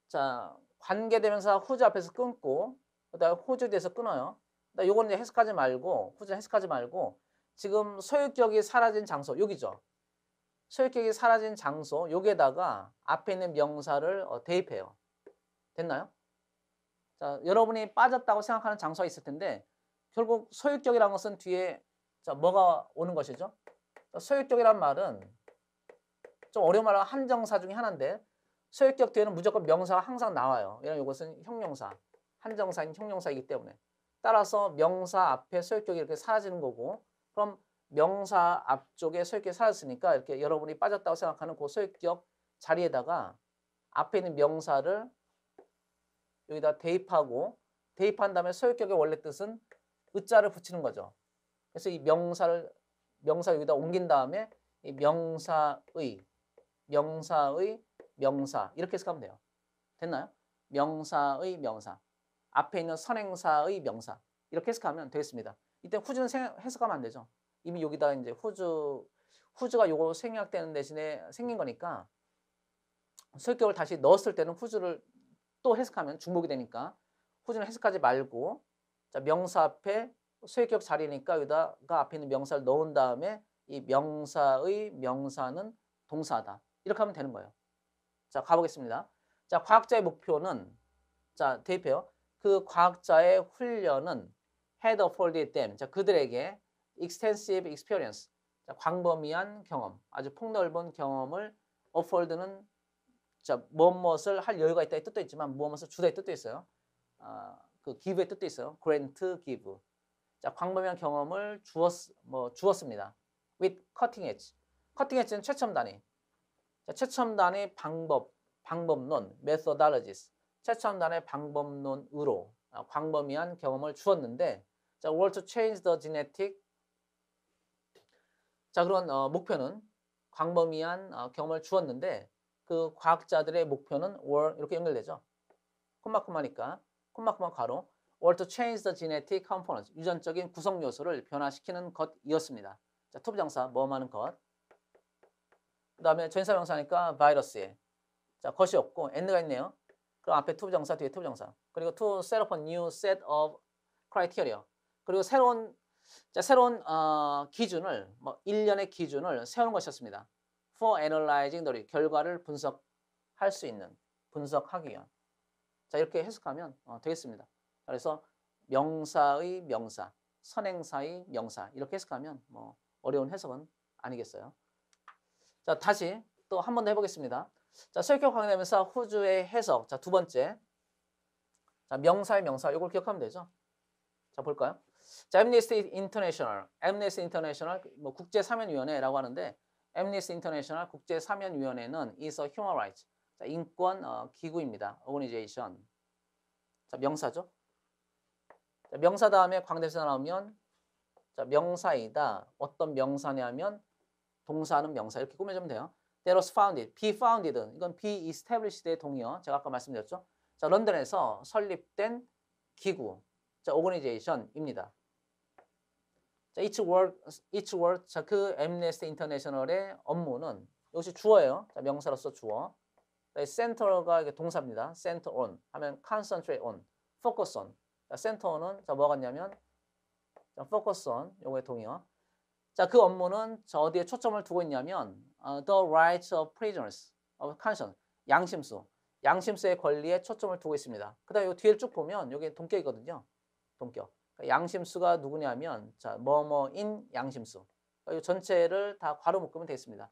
자, 관계대명사 후즈 앞에서 끊고 그다음에 호주 뒤에서 끊어요. 요건 이제 해석하지 말고, 후즈 해석하지 말고, 지금 소유격이 사라진 장소 여기죠. 소유격이 사라진 장소 여기에다가 앞에 있는 명사를 대입해요. 됐나요? 자, 여러분이 빠졌다고 생각하는 장소가 있을 텐데 결국 소유격이라는 것은 뒤에 자, 뭐가 오는 것이죠? 소유격이란 말은 좀 어려운 말로 한정사 중에 하나인데 소유격 뒤에는 무조건 명사가 항상 나와요. 왜냐하면 이것은 형용사, 한정사인 형용사이기 때문에. 따라서 명사 앞에 소유격이 이렇게 사라지는 거고, 그럼 명사 앞쪽에 소유격이 사라졌으니까 이렇게 여러분이 빠졌다고 생각하는 그 소유격 자리에다가 앞에 있는 명사를 여기다 대입하고, 대입한 다음에 소유격의 원래 뜻은 의자를 붙이는 거죠. 그래서 이 명사 여기다 옮긴 다음에 이 명사 명사 이렇게 해석하면 돼요. 됐나요? 명사의 명사. 앞에 있는 선행사의 명사. 이렇게 해석하면 되겠습니다. 이때 후즈는 해석하면 안 되죠. 이미 여기다 이제 후즈가 요거 생략되는 대신에 생긴 거니까 소유격을 다시 넣었을 때는 후즈를 또 해석하면 중복이 되니까 후즈는 해석하지 말고, 자, 명사 앞에 소유격 자리니까 여기다가 앞에 있는 명사를 넣은 다음에 이 명사의 명사는 동사다. 이렇게 하면 되는 거예요. 자, 가보겠습니다. 자, 과학자의 목표는, 자, 대입해요. 그 과학자의 훈련은 had afforded them. 자, 그들에게 extensive experience. 자, 광범위한 경험, 아주 폭넓은 경험을 afford는 자, 무엇을 할 여유가 있다의 뜻도 있지만 무엇을 주다의 뜻도 있어요. 그 give의 뜻도 있어요. grant, give. 자, 광범위한 경험을 주었습니다. with cutting edge. cutting edge는 최첨 단위. 자, 최첨 단위 방법론, methodologies. 최첨 단위 방법론으로 광범위한 경험을 주었는데, 자, were to change the genetic. 자, 그런 목표는 광범위한 경험을 주었는데 그 과학자들의 목표는 were 이렇게 연결되죠. 콤마니까 콤마 가로 were to change the genetic components. 유전적인 구성 요소를 변화시키는 것이었습니다. 자, 투부정사 뭐하는 것. 그 다음에 전사명사니까 바이러스에. 자, 것이 없고 and가 있네요. 그럼 앞에 투부정사 뒤에 투부정사. 그리고 to set up a new set of criteria. 그리고 새로운 기준을 일련의 기준을 세우는 것이었습니다. For analyzing the 결과를 분석할 수 있는, 분석하기 위한. 자, 이렇게 해석하면 되겠습니다. 그래서 명사의 명사, 선행사의 명사 이렇게 해석하면 어려운 해석은 아니겠어요. 자, 다시 또 한 번 더 해보겠습니다. 자, 소유격 관계대명사 후주의 해석. 자, 두 번째. 자, 명사의 명사 이걸 기억하면 되죠. 자, 볼까요? 자, Amnesty International 국제사면위원회라고 하는데 Amnesty International 국제사면위원회는 is a human rights. 자, 인권 기구입니다. organization. 자, 명사죠. 자, 명사 다음에 관계대명사 나오면 자, 명사이다. 어떤 명사냐면 동사는 명사 이렇게 꾸며주면 돼요. That was founded, be founded. 이건 be established의 동의어. 제가 아까 말씀드렸죠. 자, 런던에서 설립된 기구. 자, organization입니다. 자, each word. 자, 그 Amnesty International의 업무는 이것이 주어예요. 자, 명사로서 주어. center가 이게 동사입니다. center on 하면 concentrate on, focus on. 자, center on은 자, 뭐가 같냐면 자, focus on 요거의 동의어. 자, 그 업무는 저 어디에 초점을 두고 있냐면 the rights of prisoners of conscience. 양심수의 권리에 초점을 두고 있습니다. 그다음에 요 뒤를 쭉 보면 여기 동격이거든요. 동격. 그러니까 양심수가 누구냐면 자, 뭐뭐인 양심수. 이 전체를 다 괄호 묶으면 되겠습니다.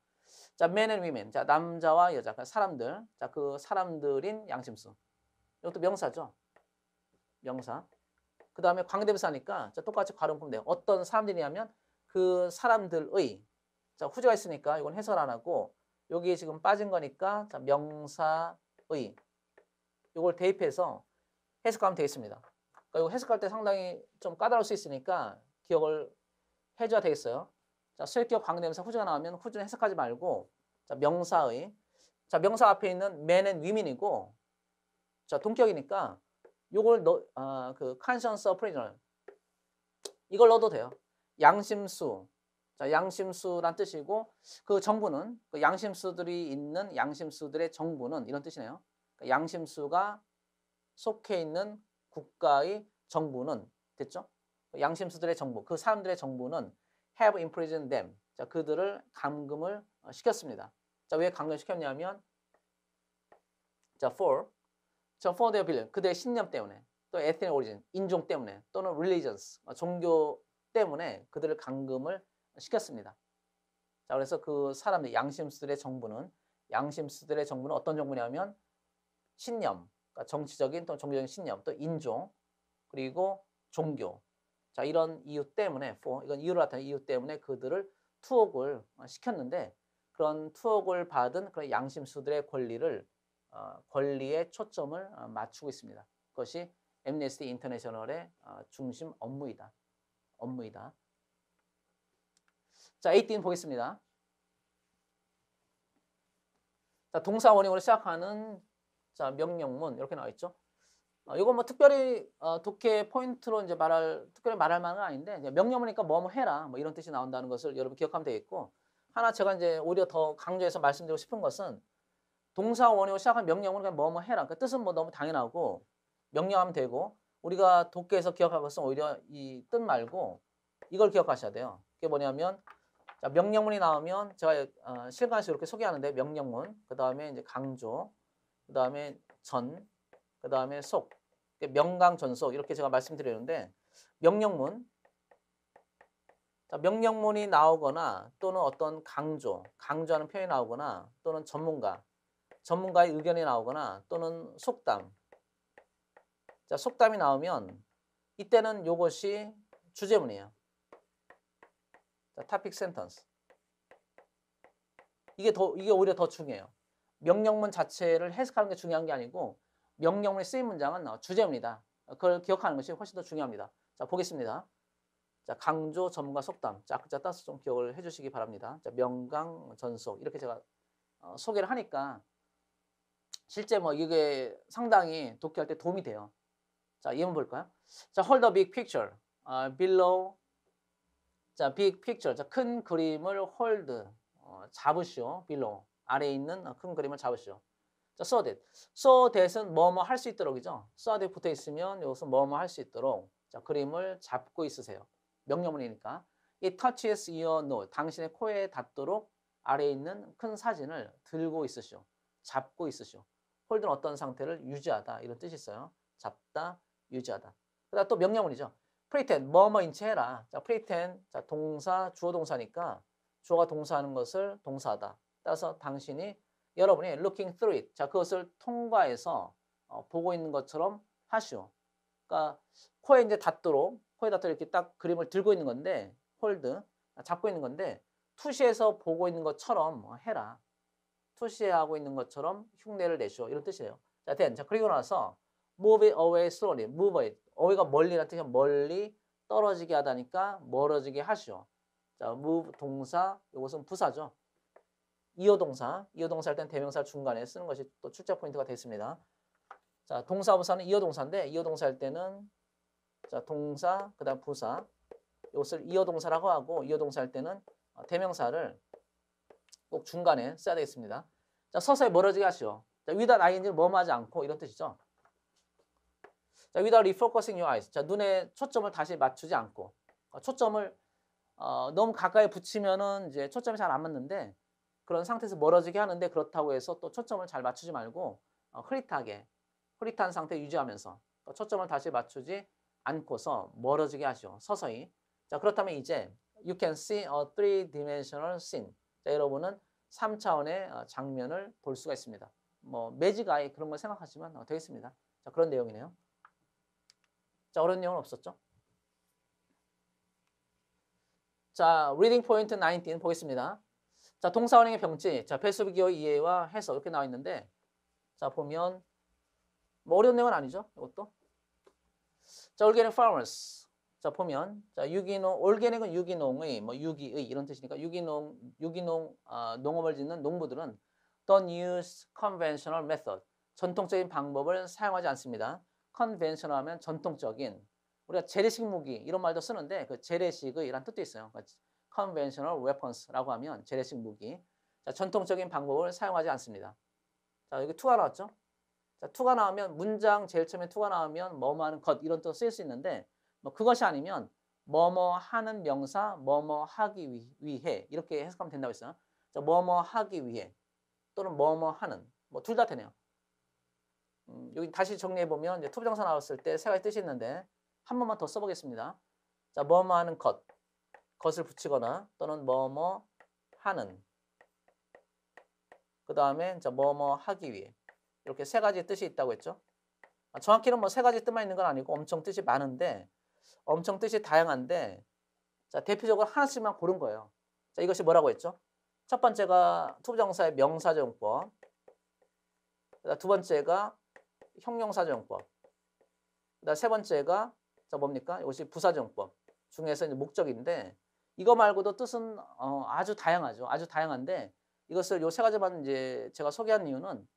자, men and women. 자, 남자와 여자. 그러니까 사람들. 자, 그 사람들인 양심수. 이것도 명사죠. 명사. 그 다음에 관계대명사니까 자, 똑같이 괄호 묶으면 돼요. 어떤 사람들이냐면 그 사람들의. 자, 후주가 있으니까 이건 해설 안 하고 여기 지금 빠진 거니까 자, 명사의. 이걸 대입해서 해석하면 되겠습니다. 그러니까 이거 해석할 때 상당히 좀 까다로울 수 있으니까 기억을 해줘야 되겠어요. 자, 수액기업 관계대명사 후주가 나오면 후주는 해석하지 말고 자, 명사의 자, 명사 앞에 있는 man and women이고 자, 동격이니까 요걸 그 conscience of prisoner 이걸 넣어도 돼요. 양심수. 자, 양심수란 뜻이고 그 정부는 그 양심수들이 있는 양심수들의 정부는 이런 뜻이네요. 그러니까 양심수가 속해 있는 국가의 정부는 됐죠? 양심수들의 정부, 그 사람들의 정부는 have imprisoned them. 자, 그들을 감금을 시켰습니다. 자, 왜 감금시켰냐면 자, for their belief, 그들의 신념 때문에 또 ethnic origin, 인종 때문에 또는 religions, 종교 때문에 그들을 감금을 시켰습니다. 자, 그래서 그 사람들 양심수들의 정부는 어떤 정부냐면 신념, 그러니까 정치적인 또 종교적인 신념, 또 인종, 그리고 종교. 자, 이런 이유 때문에 이건 이유를 나타내는 이유 때문에 그들을 투옥을 시켰는데 그런 투옥을 받은 그런 양심수들의 권리에 초점을 맞추고 있습니다. 그것이 엠네스티 인터내셔널의 중심 업무이다. 자, 18 보겠습니다. 자, 동사 원형으로 시작하는 자, 명령문 이렇게 나와 있죠. 이건 뭐 특별히 독해 포인트로 이제 특별히 말할 만한 건 아닌데 명령문이니까 뭐뭐 해라 뭐 이런 뜻이 나온다는 것을 여러분 기억하면 되겠고 하나 제가 이제 오히려 더 강조해서 말씀드리고 싶은 것은 동사 원형으로 시작한 명령문은 그냥 뭐뭐 해라. 그 뜻은 뭐 너무 당연하고 명령하면 되고 우리가 독해에서 기억할 것은 오히려 이 뜻 말고 이걸 기억하셔야 돼요. 그게 뭐냐면 자, 명령문이 나오면 제가 실간에서 이렇게 소개하는데 명령문, 그 다음에 이제 강조, 그 다음에 그 다음에 속, 명강전속 이렇게 제가 말씀드리는데 명령문, 자, 명령문이 나오거나 또는 어떤 강조하는 표현이 나오거나 또는 전문가의 의견이 나오거나 또는 속담, 자, 속담이 나오면 이때는 이것이 주제문이에요. 자, topic sentence. 이게 오히려 더 중요해요. 명령문 자체를 해석하는 게 중요한 게 아니고 명령문에 쓰인 문장은 주제문이다. 그걸 기억하는 것이 훨씬 더 중요합니다. 자, 보겠습니다. 자, 강조, 전문가, 속담. 자, 글자 따서 좀 기억을 해주시기 바랍니다. 자, 명강, 전속 이렇게 제가 소개를 하니까 실제 뭐 이게 상당히 독해할 때 도움이 돼요. 자, 예문 볼까요? 자, hold the big picture below. 자, big picture. 자, 큰 그림을 hold 잡으시오. below. 아래에 있는 큰 그림을 잡으시오. 자, so that은 뭐뭐 할 수 있도록이죠. so that 붙어 있으면 이것은 뭐뭐 할 수 있도록 자, 그림을 잡고 있으세요. 명령문이니까. It touches your nose. 당신의 코에 닿도록 아래에 있는 큰 사진을 들고 있으시오. 잡고 있으시오. 홀드는 어떤 상태를 유지하다 이런 뜻이 있어요. 잡다, 유지하다. 그다음 또 명령문이죠. pretend, 뭐뭐인 채 해라. 자, pretend, 자, 동사, 주어 동사니까 주어가 동사하는 것을 동사하다. 따라서 여러분이 looking through it. 자, 그것을 통과해서 보고 있는 것처럼 하시오. 그러니까 코에 닿도록 이렇게 딱 그림을 들고 있는 건데 hold, 잡고 있는 건데 투시해서 보고 있는 것처럼 해라. 투시하고 있는 것처럼 흉내를 내시오. 이런 뜻이에요. 자, 자, 그리고 나서 move it away slowly. move it. away가 멀리라는 뜻이야. 멀리 떨어지게 하다니까 멀어지게 하시오. 자, move 동사, 이것은 부사죠. 이어동사 할 때는 대명사 중간에 쓰는 것이 또 출제 포인트가 됐습니다. 자, 동사 부사는 이어동사인데 이어동사 할 때는 자, 동사 그다음 부사 이것을 이어동사라고 하고 이어동사 할 때는 대명사를 꼭 중간에 써야 되겠습니다. 자, 서서히 멀어지게 하시오. 자, without ing를 뭐뭐하지 않고 이런 뜻이죠. 자, without refocusing your eyes. 자, 눈에 초점을 다시 맞추지 않고 초점을 너무 가까이 붙이면은 이제 초점이 잘 안 맞는데 그런 상태에서 멀어지게 하는데 그렇다고 해서 또 초점을 잘 맞추지 말고 흐릿한 상태 유지하면서 초점을 다시 맞추지 않고서 멀어지게 하시오. 서서히. 자, 그렇다면 이제 you can see a three-dimensional scene. 자, 여러분은 3차원의 장면을 볼 수가 있습니다. 뭐 매직 아이 그런 걸 생각하시면 되겠습니다. 자, 그런 내용이네요. 자, 어려운 내용은 없었죠? 자, reading point 19 보겠습니다. 자, 동사원형의 병지. 자, 패시브 기어 이해와 해석 이렇게 나와 있는데 자, 보면 뭐 어려운 내용은 아니죠. 이것도. 자, we're getting farmers. 자, 보면 자, 유기농 올게닉은 유기농의 뭐 유기의 이런 뜻이니까 유기농 농업을 짓는 농부들은 don't use conventional method. 전통적인 방법을 사용하지 않습니다. conventional 하면 전통적인 우리가 재래식 무기 이런 말도 쓰는데 그 재래식의 이란 뜻도 있어요. 그러니까 conventional weapons라고 하면 재래식 무기. 자, 전통적인 방법을 사용하지 않습니다. 자, 여기 투가 나왔죠? 자, 투가 나오면 문장 제일 처음에 투가 나오면 뭐뭐 하는 것 이런 뜻 쓸 수 있는데 뭐 그것이 아니면 뭐뭐 하는 명사 뭐뭐 하기 위해 이렇게 해석하면 된다고 했어요. 자, 뭐뭐 하기 위해 또는 뭐뭐 하는 뭐 둘 다 되네요. 여기 다시 정리해 보면 이제 투부정사 나왔을 때 세 가지 뜻이 있는데 한 번만 더 써보겠습니다. 자, 뭐뭐 하는 것을 붙이거나 또는 뭐뭐 하는 그 다음에 뭐뭐 하기 위해 이렇게 세 가지 뜻이 있다고 했죠. 정확히는 뭐 세 가지 뜻만 있는 건 아니고 엄청 뜻이 많은데 엄청 뜻이 다양한데 자, 대표적으로 하나씩만 고른 거예요. 자, 이것이 뭐라고 했죠? 첫 번째가 투부정사의 명사적용법, 두 번째가 형용사적용법, 세 번째가 자, 뭡니까? 이것이 부사적용법 중에서 이제 목적인데 이거 말고도 뜻은 아주 다양하죠. 아주 다양한데 이것을 요 세 가지만 이제 제가 소개한 이유는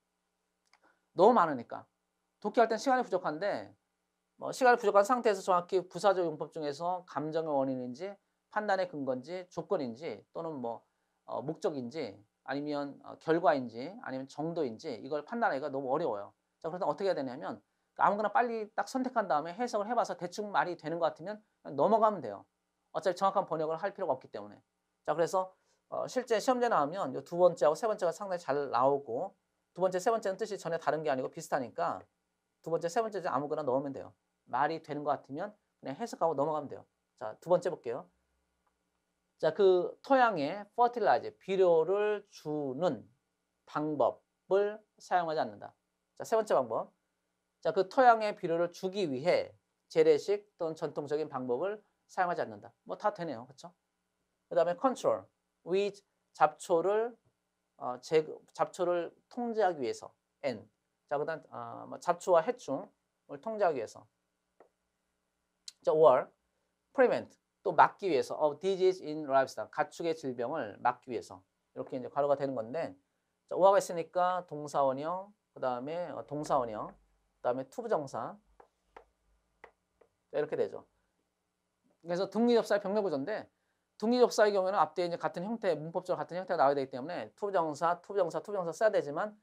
너무 많으니까 독해할 땐 시간이 부족한데 뭐 시간이 부족한 상태에서 정확히 부사적 용법 중에서 감정의 원인인지 판단의 근거인지 조건인지 또는 뭐 목적인지 아니면 결과인지 아니면 정도인지 이걸 판단하기가 너무 어려워요. 자, 그래서 어떻게 해야 되냐면 아무거나 빨리 딱 선택한 다음에 해석을 해봐서 대충 말이 되는 것 같으면 그냥 넘어가면 돼요. 어차피 정확한 번역을 할 필요가 없기 때문에. 자, 그래서 실제 시험제 나오면 이 두 번째하고 세 번째가 상당히 잘 나오고 두 번째, 세 번째는 뜻이 전혀 다른 게 아니고 비슷하니까 두 번째, 세 번째 아무거나 넣으면 돼요. 말이 되는 것 같으면 그냥 해석하고 넘어가면 돼요. 자, 두 번째 볼게요. 자, 그 토양에 fertilize, 비료를 주는 방법을 사용하지 않는다. 자, 세 번째 방법. 자, 그 토양에 비료를 주기 위해 재래식 또는 전통적인 방법을 사용하지 않는다. 뭐 다 되네요. 그렇죠? 그다음에 control, 잡초를 잡초를 통제하기 위해서 N. 자, 그다음 잡초와 해충을 통제하기 위해서. 자, or prevent 또 막기 위해서 of disease in livestock 가축의 질병을 막기 위해서 이렇게 이제 괄호가 되는 건데 자, or가 있으니까 동사원형 그다음에 동사원형 그다음에 투부정사 이렇게 되죠. 그래서 등기접사의 병렬구조인데 등기접사의 경우에는 앞뒤에 이제 같은 형태 문법적으로 같은 형태가 나와야 되기 때문에 투부정사 써야 되지만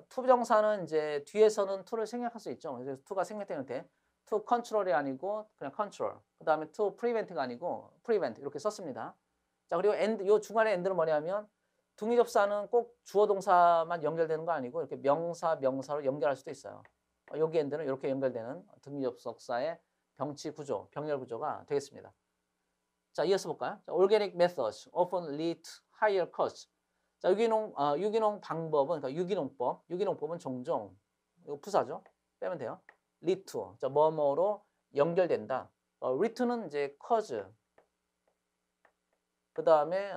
투부정사는 이제 뒤에서는 to를 생략할 수 있죠. 그래서 to가 생략된 형태. to control이 아니고 그냥 control. 그 다음에 to prevent가 아니고 prevent 이렇게 썼습니다. 자, 그리고 and, 요 중간에 and는 뭐냐면 등기접사는 꼭 주어 동사만 연결되는 거 아니고 이렇게 명사로 연결할 수도 있어요. 여기 and는 이렇게 연결되는 등기접속사의 병치 구조, 병렬 구조가 되겠습니다. 자, 이어서 볼까요? 자, organic methods often lead to higher costs. 자, 유기농 방법은 그러니까 유기농법은 종종 이거 부사죠. 빼면 돼요. lead to. 자, 뭐뭐로 연결된다. lead to는 이제 cause. 그다음에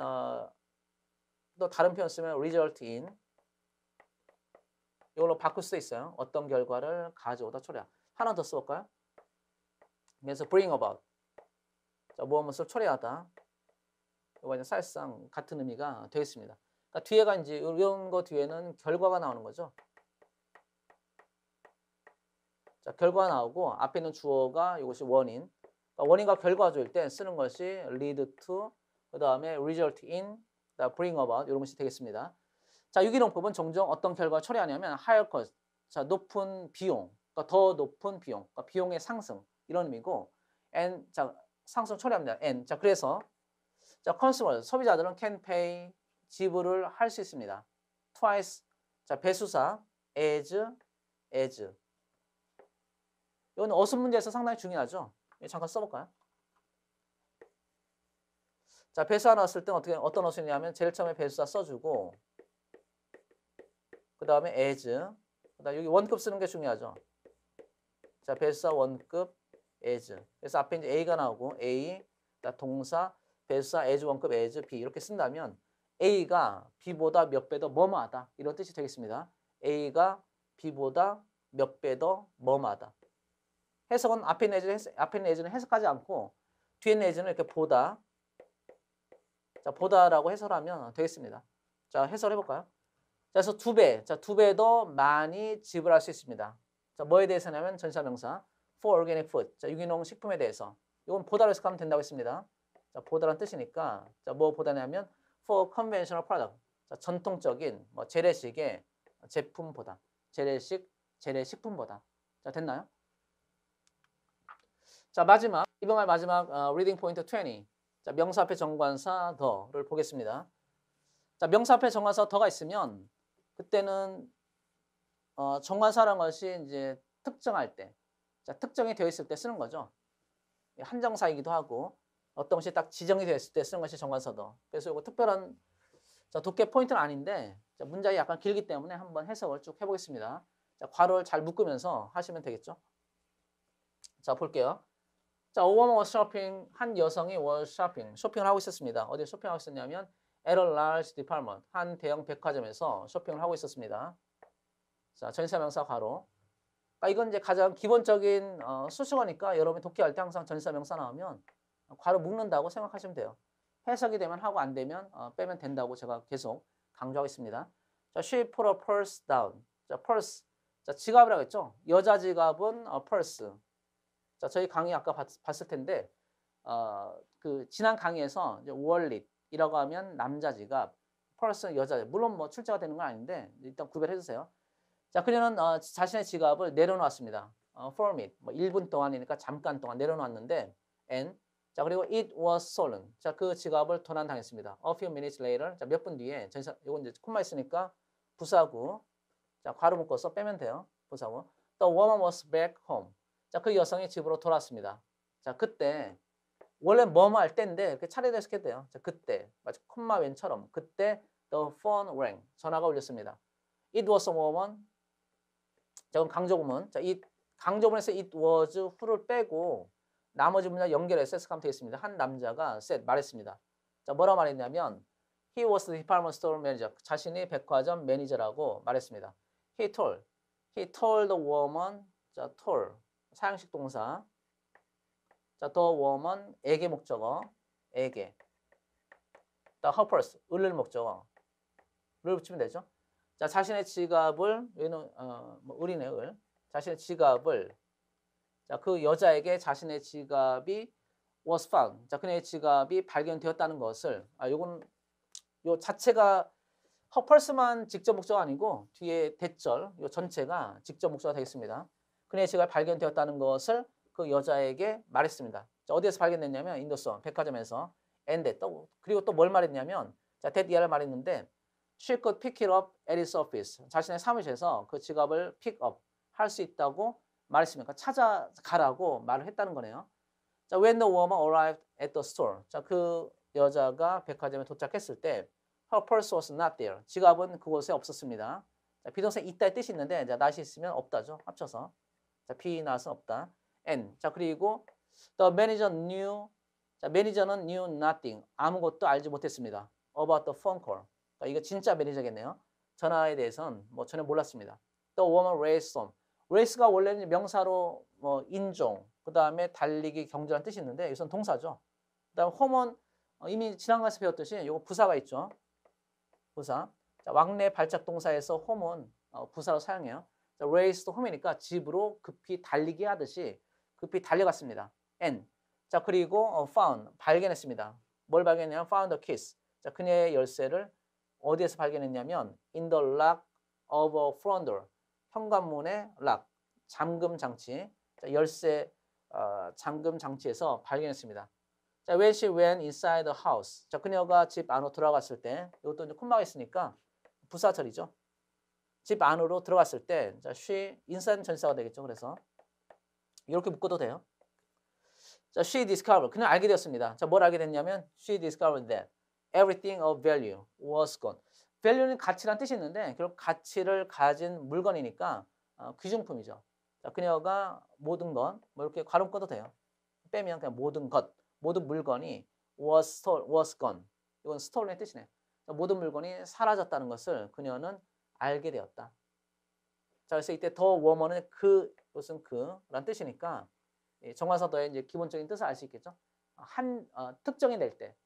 또 다른 표현 쓰면 result in. 이걸로 바꿀 수도 있어요. 어떤 결과를 가져오다 초래하다. 하나 더 써볼까요? 그래서 bring about. 자, 무엇을 초래하다. 이거 이제 사실상 같은 의미가 되겠습니다. 그러니까 뒤에가 이제 이런 거 뒤에는 결과가 나오는 거죠. 자, 결과가 나오고 앞에 있는 주어가 이것이 원인. 그러니까 원인과 결과조일 때 쓰는 것이 lead to, 그 다음에 result in, 그다음 bring about 이런 것이 되겠습니다. 자, 유기농법은 종종 어떤 결과를 초래하냐면 higher cost, 자, 높은 비용, 그러니까 더 높은 비용, 그러니까 비용의 상승 이런 의미고, and 자, 상승 초래합니다. and 자, 그래서 자, consumer 소비자들은 can pay 지불을 할 수 있습니다. twice 자, 배수사 as 이건 어순 문제에서 상당히 중요하죠. 잠깐 써볼까요? 자, 배수사 나왔을 때 어떤 어순이냐면 제일 처음에 배수사 써주고 그 다음에 as 그다음 여기 원급 쓰는 게 중요하죠. 자, 배수사 원급 as 그래서 앞에 이제 A가 나오고 A 동사 배수사 as 원급 as B 이렇게 쓴다면 A가 B보다 몇 배 더 뭐뭐하다 이런 뜻이 되겠습니다. A가 B보다 몇 배 더 뭐뭐하다. 해석은 앞에 있는 예즈는 해석하지 않고 뒤에 있는 예즈는 이렇게 보다. 자, 보다라고 해설하면 되겠습니다. 자, 해설해 볼까요? 자, 그래서 두 배. 자, 두 배 더 많이 지불할 수 있습니다. 자, 뭐에 대해서냐면 전치사명사 for organic food. 자, 유기농 식품에 대해서. 이건 보다로 해석하면 된다고 했습니다. 자, 보다라는 뜻이니까 자, 뭐 보다냐면 for conventional product. 자, 전통적인 뭐 재래식의 제품보다. 재래식품보다. 자, 됐나요? 자, 마지막 이번 말 마지막 reading point 20. 자, 명사 앞에 정관사 더를 보겠습니다. 자, 명사 앞에 정관사 더가 있으면 그때는 정관사라는 것이 이제 특정할 때, 자, 특정이 되어 있을 때 쓰는 거죠. 한정사이기도 하고 어떤 것이 딱 지정이 되어 있을 때 쓰는 것이 정관사 더. 그래서 이거 특별한 자, 독해 포인트는 아닌데 자, 문장이 약간 길기 때문에 한번 해석을 쭉 해보겠습니다. 자, 괄호를 잘 묶으면서 하시면 되겠죠. 자, 볼게요. 자, a woman was shopping. 한 여성이 was shopping. 쇼핑을 하고 있었습니다. 어디에 쇼핑하고 있었냐면 at a large department. 한 대형 백화점에서 쇼핑을 하고 있었습니다. 자, 전치사명사 괄호. 그러니까 이건 이제 가장 기본적인 수식어니까 여러분이 독해할 때 항상 전치사명사 나오면 괄호 묶는다고 생각하시면 돼요. 해석이 되면 하고 안 되면 빼면 된다고 제가 계속 강조하고 있습니다. 자, she put her purse down. 자, purse. 자, 지갑이라고 했죠. 여자 지갑은 purse. 자, 저희 강의 아까 봤을 텐데 그 지난 강의에서 이제 월릿이라고 하면 남자 지갑, purse는 여자 지갑. 물론 뭐 출제가 되는 건 아닌데 일단 구별해 주세요. 자, 그녀는 자신의 지갑을 내려놓았습니다. from it. 뭐 1분 동안이니까 잠깐 동안 내려놓았는데 and 자, 그리고 it was stolen. 자, 그 지갑을 도난당했습니다. A few minutes later. 자, 몇 분 뒤에 전사 이건 이제 콤마 있으니까 부사구. 자, 괄호 묶어서 빼면 돼요. 부사구. The woman was back home. 자, 그 여성이 집으로 돌아왔습니다. 자, 그때 원래 뭐뭐 할 때인데 이렇게 차례대로 해석해도 돼요. 자, 그때 마치 콤마 왼처럼 그때 the phone rang. 전화가 울렸습니다. It was a woman. 자, 그럼 강조구문. 자, 이 강조문에서 it was who를 빼고 나머지 문장 연결해서 해석하면 되겠습니다. 한 남자가 said 말했습니다. 자, 뭐라고 말했냐면 he was the department store manager. 자신이 백화점 매니저라고 말했습니다. He told the woman. 자, told 사형식 동사. 자, the woman에게 목적어. 에게. the her purse 을을 목적어. 를 붙이면 되죠. 자, 자신의 지갑을 여기는 뭐 을이네 을. 자신의 지갑을 자, 그 여자에게 자신의 지갑이 was found. 자, 그녀의 지갑이 발견되었다는 것을 요건 요 자체가 her purse만 직접 목적어 아니고 뒤에 대절 요 전체가 직접 목적어가 되겠습니다. 그녀의 지갑이 발견되었다는 것을 그 여자에게 말했습니다. 자, 어디에서 발견됐냐면 인도서 백화점에서 and 또 그리고 또 뭘 말했냐면 자, that 이하를 말했는데 she could pick it up at his office. 자신의 사무실에서 그 지갑을 pick up 할 수 있다고 말했습니까? 찾아가라고 말을 했다는 거네요. 자, when the woman arrived at the store. 자, 그 여자가 백화점에 도착했을 때 her purse was not there. 지갑은 그곳에 없었습니다. 자, 비동사 있다의 뜻이 있는데 자, not이 있으면 없다죠. 합쳐서. 자, be not은 없다. and. 자, 그리고 the manager knew. 자, 매니저는 knew nothing. 아무것도 알지 못했습니다. about the phone call. 그러니까 이거 진짜 매니저겠네요. 전화에 대해서는 뭐 전혀 몰랐습니다. The woman raced home. race가 원래는 명사로 뭐 인종, 그 다음에 달리기, 경주라는 뜻이 있는데 이것은 동사죠. 그 다음 home은 이미 지난 강에서 배웠듯이 이거 부사가 있죠. 부사. 자, 왕래 발작 동사에서 home은 부사로 사용해요. 자, raced home이니까 집으로 급히 달리기 하듯이 급히 달려갔습니다. and. 자, 그리고 found 발견했습니다. 뭘 발견했냐면 found the keys. 자, 그녀의 열쇠를 어디에서 발견했냐면 in the lock of a front door. 현관문의 lock, 잠금 장치. 자, 열쇠 잠금 장치에서 발견했습니다. 자, when she went inside the house. 자, 그녀가 집 안으로 들어갔을 때 이것도 이제 콤마가 있으니까 부사절이죠. 집 안으로 들어갔을 때 자, she inside 전치사가 되겠죠. 그래서 이렇게 묶어도 돼요. 자, she discovered. 그냥 알게 되었습니다. 자, 뭘 알게 됐냐면 she discovered that everything of value was gone. value는 가치란 뜻이 있는데 결국 가치를 가진 물건이니까 귀중품이죠. 자, 그녀가 모든 것, 뭐 이렇게 괄호 묶어도 돼요. 빼면 그냥 모든 것, 모든 물건이 was gone. 이건 stolen의 뜻이네. 자, 모든 물건이 사라졌다는 것을 그녀는 알게 되었다. 자, 그래서 이때 the woman은 그것은 그란 뜻이니까 이 정관사도의 이제 기본적인 뜻을 알 수 있겠죠. 특정이 될 때,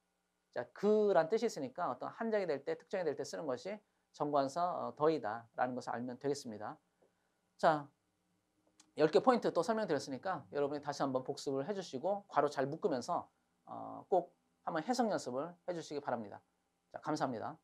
자, 그란 뜻이 있으니까 어떤 한정이 될 때, 특정이 될 때 쓰는 것이 정관사 더이다라는 것을 알면 되겠습니다. 자, 10개 포인트 또 설명드렸으니까 여러분이 다시 한번 복습을 해주시고 괄호 잘 묶으면서 꼭 한번 해석 연습을 해주시기 바랍니다. 자, 감사합니다.